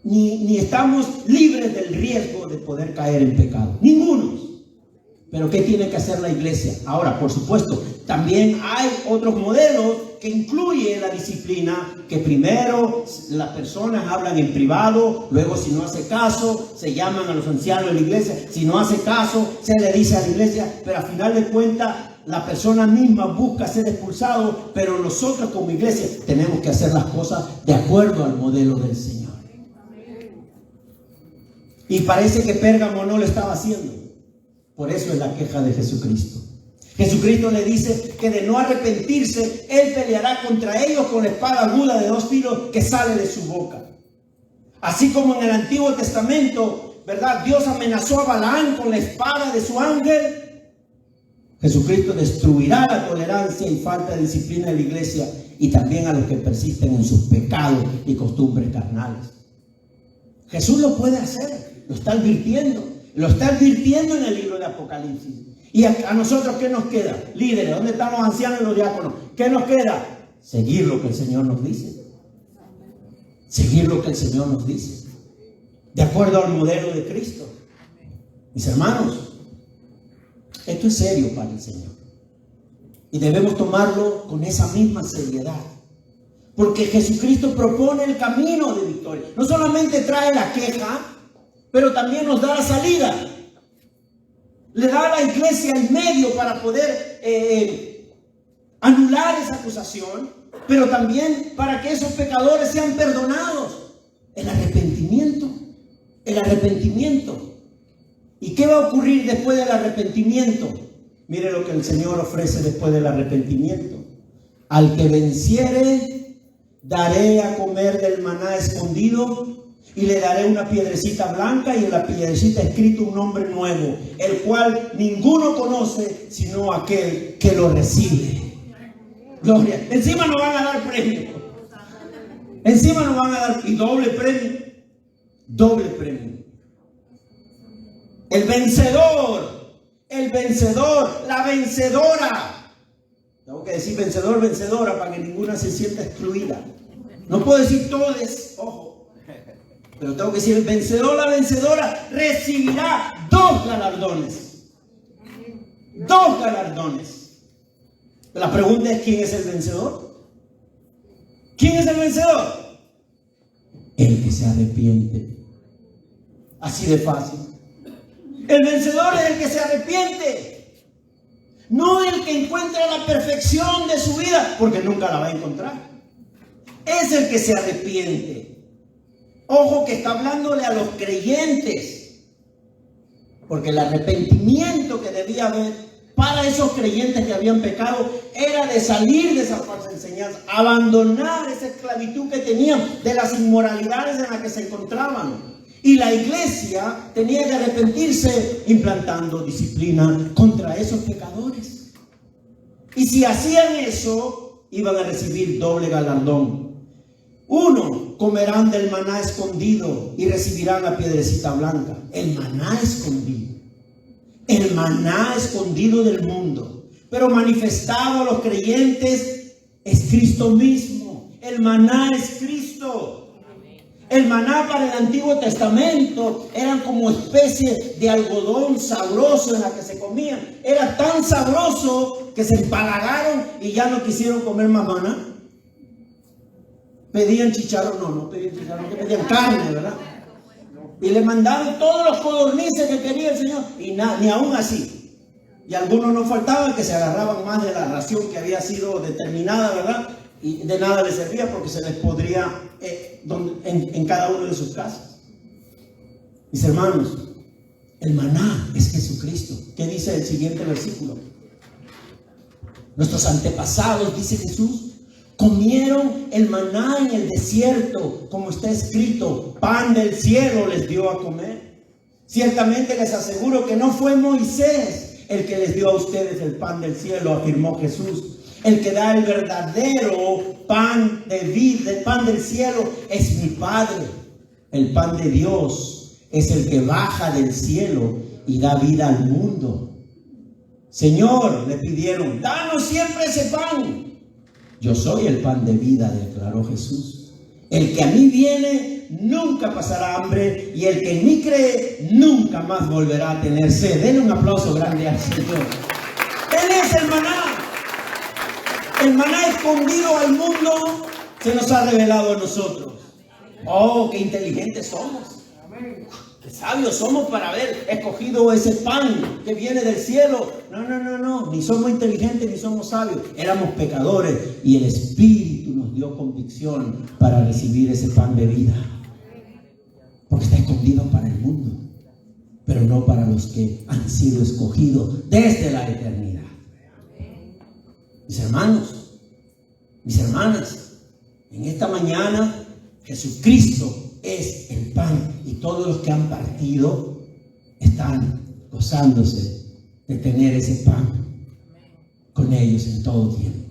ni estamos libres del riesgo de poder caer en pecado. Ninguno. Pero ¿qué tiene que hacer la iglesia? Ahora, por supuesto, también hay otros modelos que incluyen la disciplina, que primero las personas hablan en privado, luego si no hace caso, se llaman a los ancianos de la iglesia, si no hace caso, se le dice a la iglesia, pero al final de cuentas, la persona misma busca ser expulsado, pero nosotros como iglesia tenemos que hacer las cosas de acuerdo al modelo del Señor. Y parece que Pérgamo no lo estaba haciendo. Por eso es la queja de Jesucristo. Jesucristo le dice que de no arrepentirse, Él peleará contra ellos con la espada aguda de 2 filos que sale de su boca. Así como en el Antiguo Testamento, ¿verdad? Dios amenazó a Balaam con la espada de su ángel. Jesucristo destruirá la tolerancia y falta de disciplina de la iglesia y también a los que persisten en sus pecados y costumbres carnales. Jesús lo puede hacer, lo está advirtiendo. Lo está advirtiendo en el libro de Apocalipsis. ¿Y a nosotros qué nos queda? Líderes, ¿dónde están los ancianos y los diáconos? ¿Qué nos queda? Seguir lo que el Señor nos dice. Seguir lo que el Señor nos dice. De acuerdo al modelo de Cristo. Mis hermanos, esto es serio para el Señor. Y debemos tomarlo con esa misma seriedad. Porque Jesucristo propone el camino de victoria. No solamente trae la queja, pero también nos da la salida. Le da a la iglesia el medio para poder anular esa acusación, pero también para que esos pecadores sean perdonados. El arrepentimiento. El arrepentimiento. ¿Y qué va a ocurrir después del arrepentimiento? Mire lo que el Señor ofrece después del arrepentimiento. Al que venciere, daré a comer del maná escondido, y le daré una piedrecita blanca, y en la piedrecita escrito un nombre nuevo, el cual ninguno conoce sino aquel que lo recibe. Gloria. Encima nos van a dar premio. Encima nos van a dar y doble premio. Doble premio. El vencedor, la vencedora. Tengo que decir vencedor, vencedora, para que ninguna se sienta excluida. No puedo decir todes, ojo. Pero tengo que decir el vencedor, la vencedora recibirá 2 galardones. 2 galardones. La pregunta es: ¿quién es el vencedor? ¿Quién es el vencedor? El que se arrepiente. Así de fácil. El vencedor es el que se arrepiente. No el que encuentra la perfección de su vida, porque nunca la va a encontrar. Es el que se arrepiente. Ojo que está hablándole a los creyentes, porque el arrepentimiento que debía haber para esos creyentes que habían pecado era de salir de esa falsa enseñanza, abandonar esa esclavitud que tenían de las inmoralidades en las que se encontraban. Y la iglesia tenía que arrepentirse implantando disciplina contra esos pecadores. Y si hacían eso, iban a recibir doble galardón. 1, comerán del maná escondido y recibirán la piedrecita blanca. El maná escondido. El maná escondido del mundo, pero manifestado a los creyentes, es Cristo mismo. El maná es Cristo. El maná para el Antiguo Testamento eran como especie de algodón sabroso en la que se comían. Era tan sabroso que se empalagaron y ya no quisieron comer más maná. Pedían chicharrón, no pedían chicharrón, que pedían carne, ¿verdad? Y le mandaron todos los codornices que quería el Señor, y ni aún así. Y algunos no faltaban, que se agarraban más de la ración que había sido determinada, ¿verdad? Y de nada les servía porque se les podría en cada uno de sus casas. Mis hermanos, el maná es Jesucristo. ¿Qué dice el siguiente versículo? Nuestros antepasados, dice Jesús, comieron el maná en el desierto, como está escrito, pan del cielo les dio a comer. Ciertamente les aseguro que no fue Moisés el que les dio a ustedes el pan del cielo, afirmó Jesús. El que da el verdadero pan de vida, el pan del cielo, es mi Padre. El pan de Dios es el que baja del cielo y da vida al mundo. Señor, le pidieron, danos siempre ese pan. Yo soy el pan de vida, declaró Jesús. El que a mí viene nunca pasará hambre, y el que en mí cree nunca más volverá a tener sed. Denle un aplauso grande al Señor. Él es el maná. El maná escondido al mundo se nos ha revelado a nosotros. Oh, qué inteligentes somos. Qué sabios somos para haber escogido ese pan que viene del cielo. No. Ni somos inteligentes ni somos sabios. Éramos pecadores y el Espíritu nos dio convicción para recibir ese pan de vida. Porque está escondido para el mundo, pero no para los que han sido escogidos desde la eternidad. Mis hermanos, mis hermanas, en esta mañana Jesucristo es el pan, y todos los que han partido están gozándose de tener ese pan con ellos en todo tiempo.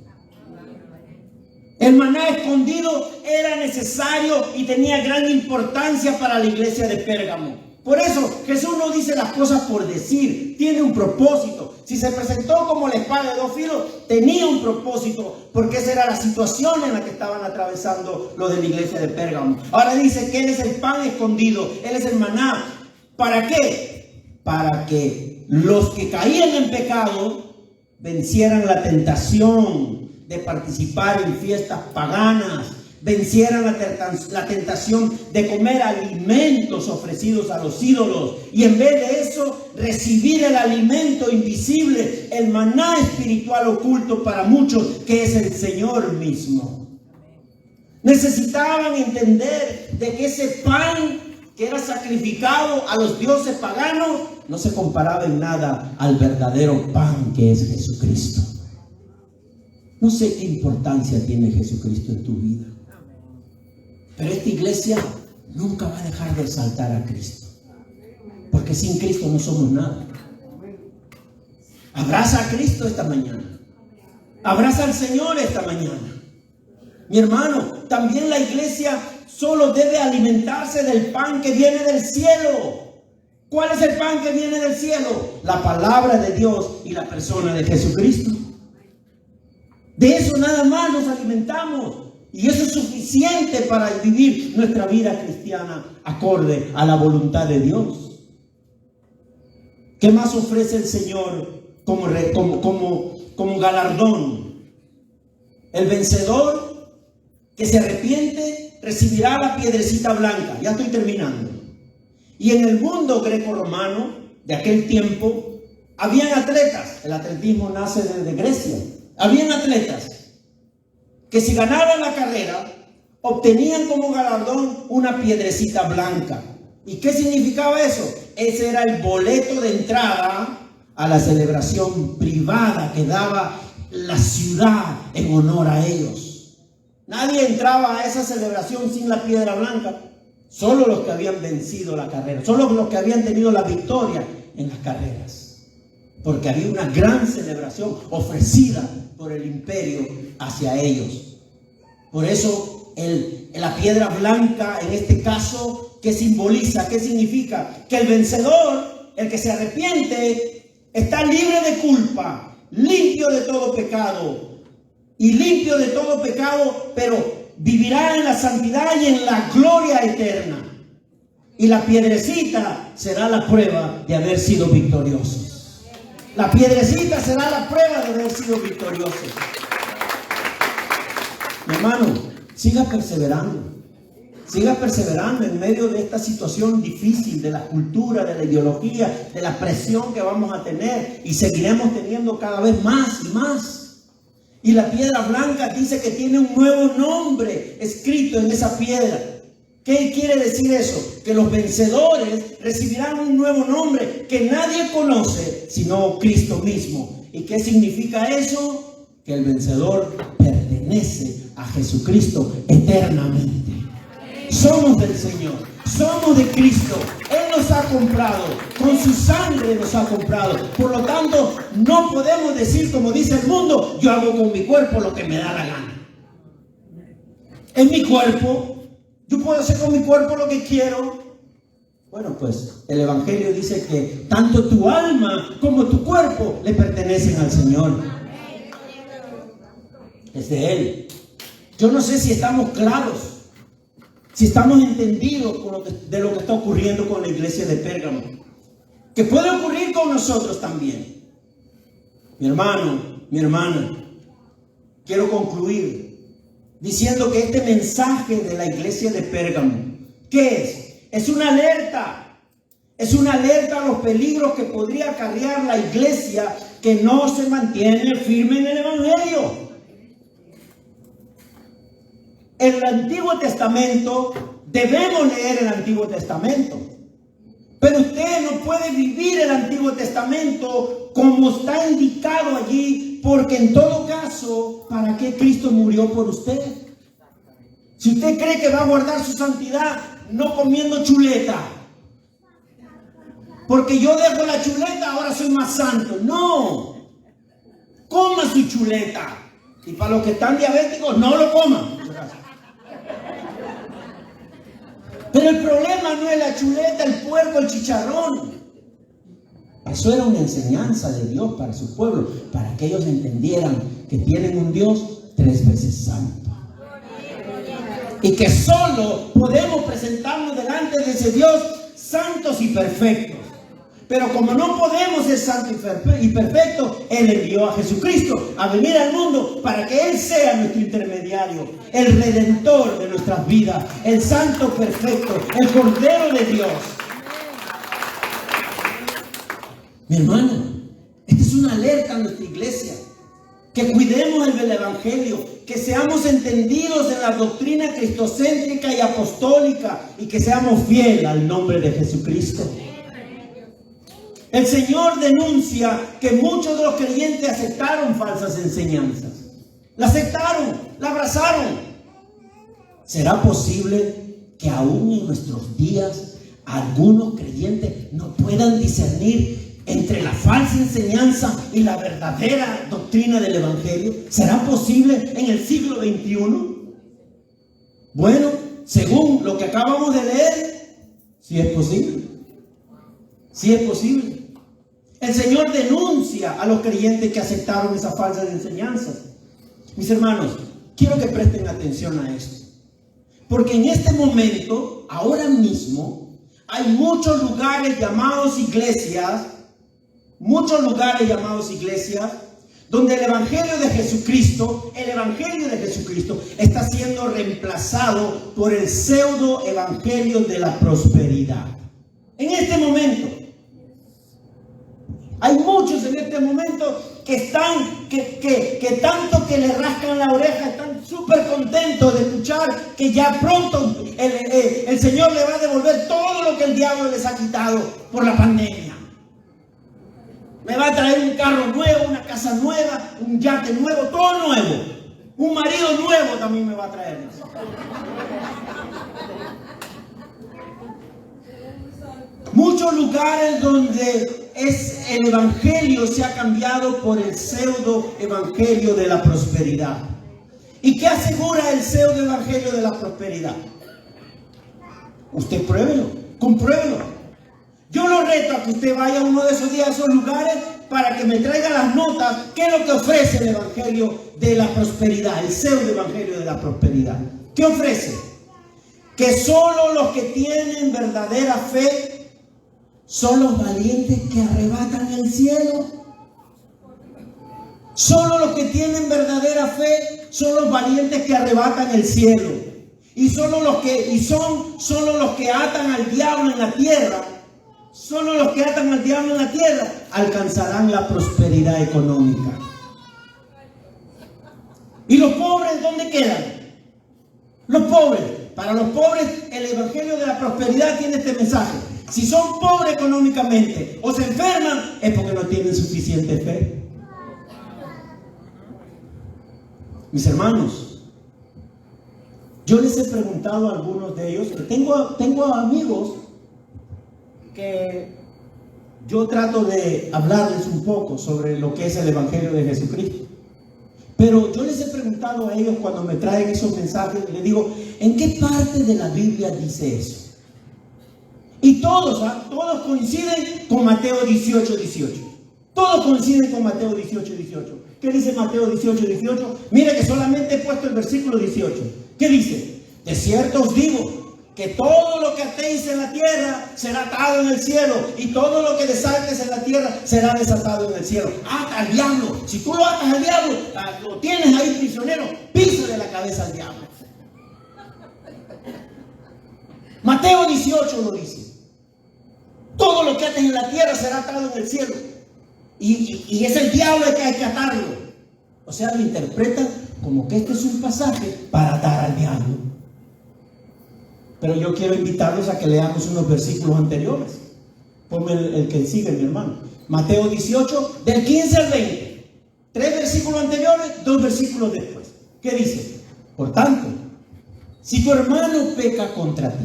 El maná escondido era necesario y tenía gran importancia para la iglesia de Pérgamo. Por eso Jesús no dice las cosas por decir, tiene un propósito. Si se presentó como la espada de 2 filos, tenía un propósito, porque esa era la situación en la que estaban atravesando los de la iglesia de Pérgamo. Ahora dice que Él es el pan escondido, Él es el maná. ¿Para qué? Para que los que caían en pecado vencieran la tentación de participar en fiestas paganas, vencieran la tentación de comer alimentos ofrecidos a los ídolos, y en vez de eso recibir el alimento invisible, el maná espiritual oculto para muchos, que es el Señor mismo. Necesitaban entender de que ese pan que era sacrificado a los dioses paganos no se comparaba en nada al verdadero pan que es Jesucristo. No sé qué importancia tiene Jesucristo en tu vida, pero esta iglesia nunca va a dejar de exaltar a Cristo, porque sin Cristo no somos nada. Abraza a Cristo esta mañana. Abraza al Señor esta mañana. Mi hermano, también la iglesia solo debe alimentarse del pan que viene del cielo. ¿Cuál es el pan que viene del cielo? La palabra de Dios y la persona de Jesucristo. De eso nada más nos alimentamos. Y eso es suficiente para vivir nuestra vida cristiana acorde a la voluntad de Dios. ¿Qué más ofrece el Señor como galardón? El vencedor que se arrepiente recibirá la piedrecita blanca. Ya estoy terminando. Y en el mundo greco-romano de aquel tiempo, habían atletas. El atletismo nace desde Grecia. Habían atletas que si ganaban la carrera, obtenían como galardón una piedrecita blanca. ¿Y qué significaba eso? Ese era el boleto de entrada a la celebración privada que daba la ciudad en honor a ellos. Nadie entraba a esa celebración sin la piedra blanca. Solo los que habían vencido la carrera, solo los que habían tenido la victoria en las carreras, porque había una gran celebración ofrecida por el imperio hacia ellos. Por eso la piedra blanca en este caso, ¿qué simboliza? ¿Qué significa? Que el vencedor, el que se arrepiente, está libre de culpa, limpio de todo pecado, y limpio de todo pecado, pero vivirá en la santidad y en la gloria eterna. Y la piedrecita será la prueba de haber sido victoriosos. La piedrecita será la prueba de haber sido victoriosos. Mi hermano, siga perseverando. Siga perseverando en medio de esta situación difícil, de la cultura, de la ideología, de la presión que vamos a tener. Y seguiremos teniendo cada vez más y más. Y la piedra blanca dice que tiene un nuevo nombre escrito en esa piedra. ¿Qué quiere decir eso? Que los vencedores recibirán un nuevo nombre que nadie conoce sino Cristo mismo. ¿Y qué significa eso? Que el vencedor pertenece a Jesucristo eternamente. Somos del Señor, somos de Cristo. Él nos ha comprado, con su sangre nos ha comprado. Por lo tanto, no podemos decir como dice el mundo: yo hago con mi cuerpo lo que me da la gana. Es mi cuerpo, yo puedo hacer con mi cuerpo lo que quiero. Bueno, pues el Evangelio dice que tanto tu alma como tu cuerpo le pertenecen al Señor. Es de Él. Yo no sé si estamos claros, si estamos entendidos de lo que está ocurriendo con la iglesia de Pérgamo, que puede ocurrir con nosotros también. Mi hermano, mi hermana, quiero concluir diciendo que este mensaje de la iglesia de Pérgamo, ¿qué es? Es una alerta. Es una alerta a los peligros que podría acarrear la iglesia que no se mantiene firme en el Evangelio. En el Antiguo Testamento, debemos leer el Antiguo Testamento, pero usted no puede vivir el Antiguo Testamento como está indicado allí, porque en todo caso, ¿para qué Cristo murió por usted? Si usted cree que va a guardar su santidad no comiendo chuleta, porque yo dejo la chuleta, ahora soy más santo. No, coma su chuleta, y para los que están diabéticos, no lo coman. Pero el problema no es la chuleta, el puerco, el chicharrón. Eso era una enseñanza de Dios para su pueblo, para que ellos entendieran que tienen un Dios 3 veces santo. Y que solo podemos presentarnos delante de ese Dios santos y perfectos. Pero como no podemos ser santos y perfectos, Él envió a Jesucristo a venir al mundo para que Él sea nuestro intermediario, el redentor de nuestras vidas, el santo perfecto, el Cordero de Dios. Mi hermano, esta es una alerta a nuestra iglesia. Que cuidemos el Evangelio, que seamos entendidos en la doctrina cristocéntrica y apostólica y que seamos fieles al nombre de Jesucristo. El Señor denuncia que muchos de los creyentes aceptaron falsas enseñanzas. La aceptaron, la abrazaron. ¿Será posible que aún en nuestros días algunos creyentes no puedan discernir entre la falsa enseñanza y la verdadera doctrina del Evangelio? ¿Será posible en el siglo XXI? Bueno, según lo que acabamos de leer, sí es posible. Sí es posible. El Señor denuncia a los creyentes que aceptaron esas falsas enseñanzas. Mis hermanos, quiero que presten atención a esto. Porque en este momento, ahora mismo, hay muchos lugares llamados iglesias, donde el Evangelio de Jesucristo está siendo reemplazado por el pseudo Evangelio de la prosperidad. En este momento, hay muchos en este momento que están, que tanto que le rascan la oreja, están súper contentos de escuchar que ya pronto el Señor le va a devolver todo lo que el diablo les ha quitado por la pandemia. Me va a traer un carro nuevo, una casa nueva, un yate nuevo, todo nuevo. Un marido nuevo también me va a traer. Muchos lugares donde el evangelio se ha cambiado por el pseudo evangelio de la prosperidad. ¿Y qué asegura el pseudo evangelio de la prosperidad? Usted pruébelo, compruébelo. Yo lo reto a que usted vaya uno de esos días a esos lugares para que me traiga las notas. ¿Qué es lo que ofrece el evangelio de la prosperidad? El pseudo evangelio de la prosperidad. ¿Qué ofrece? Que solo los que tienen verdadera fe son los valientes que arrebatan el cielo. Solo los que tienen verdadera fe son los valientes que arrebatan el cielo. Y son los que atan al diablo en la tierra. Solo los que atan al diablo en la tierra alcanzarán la prosperidad económica. ¿Y los pobres dónde quedan? Los pobres. Para los pobres el evangelio de la prosperidad tiene este mensaje. Si son pobres económicamente o se enferman, es porque no tienen suficiente fe. Mis hermanos, yo les he preguntado a algunos de ellos, que tengo amigos que yo trato de hablarles un poco sobre lo que es el Evangelio de Jesucristo. Pero yo les he preguntado a ellos cuando me traen esos mensajes, les digo, ¿en qué parte de la Biblia dice eso? Y todos coinciden con Mateo 18:18. Todos coinciden con Mateo 18:18. ¿Qué dice Mateo 18:18? Mire que solamente he puesto el versículo 18. ¿Qué dice? De cierto os digo que todo lo que atéis en la tierra será atado en el cielo, y todo lo que desates en la tierra será desatado en el cielo. Ata al diablo. Si tú lo atas al diablo, lo tienes ahí prisionero, písale la cabeza al diablo. Mateo 18 lo dice. Todo lo que ates en la tierra será atado en el cielo. Y es el diablo el que hay que atarlo. O sea, lo interpretan como que este es un pasaje para atar al diablo. Pero yo quiero invitarlos a que leamos unos versículos anteriores. Ponme el que sigue, mi hermano. Mateo 18, del 15 al 20. 3 versículos anteriores, 2 versículos después. ¿Qué dice? Por tanto, si tu hermano peca contra ti,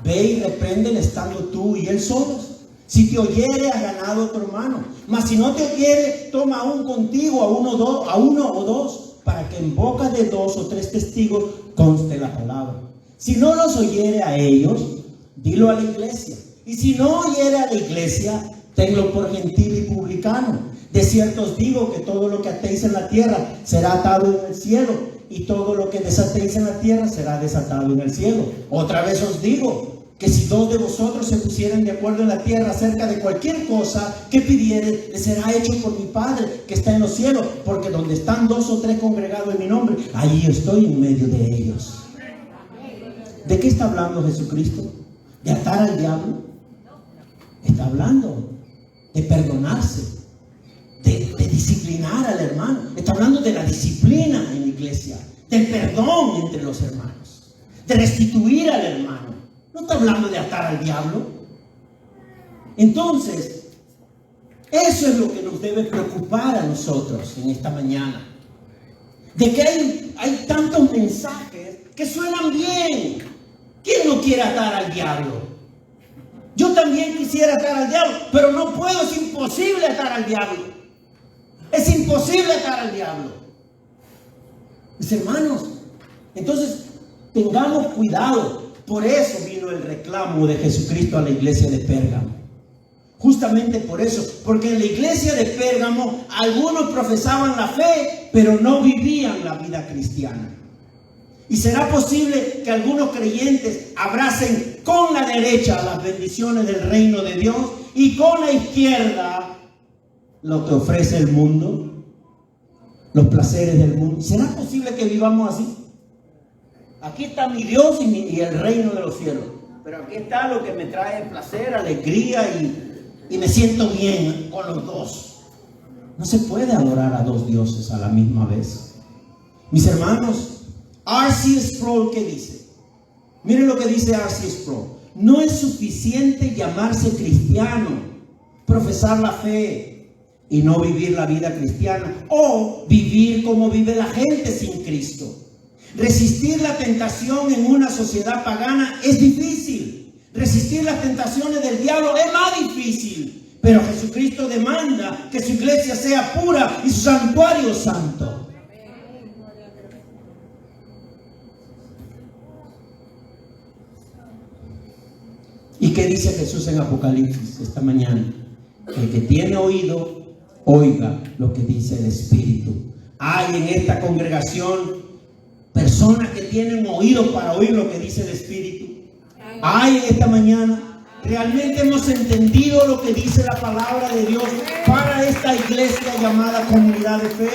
ve y repréndele estando tú y él solos. Si te oyere, has ganado a tu hermano. Mas si no te oyere, toma aún contigo a uno o dos, para que en boca de 2 o 3 testigos conste la palabra. Si no los oyere a ellos, dilo a la iglesia. Y si no oyere a la iglesia, tenlo por gentil y publicano. De cierto os digo que todo lo que atéis en la tierra será atado en el cielo, y todo lo que desatéis en la tierra será desatado en el cielo. Otra vez os digo que si 2 de vosotros se pusieren de acuerdo en la tierra acerca de cualquier cosa que pidiere, le será hecho por mi Padre que está en los cielos, porque donde están 2 o 3 congregados en mi nombre, allí estoy en medio de ellos. ¿De qué está hablando Jesucristo? ¿De atar al diablo? Está hablando de perdonarse, de disciplinar al hermano. Está hablando de la disciplina en la iglesia, del perdón entre los hermanos, de restituir al hermano. No está hablando de atar al diablo. Entonces, Eso es lo que nos debe preocupar a nosotros en esta mañana. De que hay tantos mensajes que suenan bien. ¿Quién no quiere atar al diablo? Yo también quisiera atar al diablo, pero no puedo, es imposible atar al diablo. Es imposible atar al diablo. Mis hermanos, entonces tengamos cuidado. Por eso vino el reclamo de Jesucristo a la iglesia de Pérgamo. Justamente por eso, porque en la iglesia de Pérgamo algunos profesaban la fe, pero no vivían la vida cristiana. Y será posible que algunos creyentes abracen con la derecha las bendiciones del reino de Dios y con la izquierda lo que ofrece el mundo, los placeres del mundo. ¿Será posible que vivamos así? Aquí está mi Dios y el reino de los cielos, pero aquí está lo que me trae placer, alegría y me siento bien con los dos. No se puede adorar a dos dioses a la misma vez. Mis hermanos, R.C. Sproul, ¿qué dice? Miren lo que dice R.C. Sproul. No es suficiente llamarse cristiano, profesar la fe y no vivir la vida cristiana, o vivir como vive la gente sin Cristo. Resistir la tentación en una sociedad pagana es difícil. Resistir las tentaciones del diablo es más difícil. Pero Jesucristo demanda que su iglesia sea pura y su santuario santo. ¿Y qué dice Jesús en Apocalipsis esta mañana? El que tiene oído, oiga lo que dice el Espíritu. Hay en esta congregación personas que tienen oído para oír lo que dice el Espíritu. Hay en esta mañana. Realmente hemos entendido lo que dice la palabra de Dios para esta iglesia llamada Comunidad de Fe.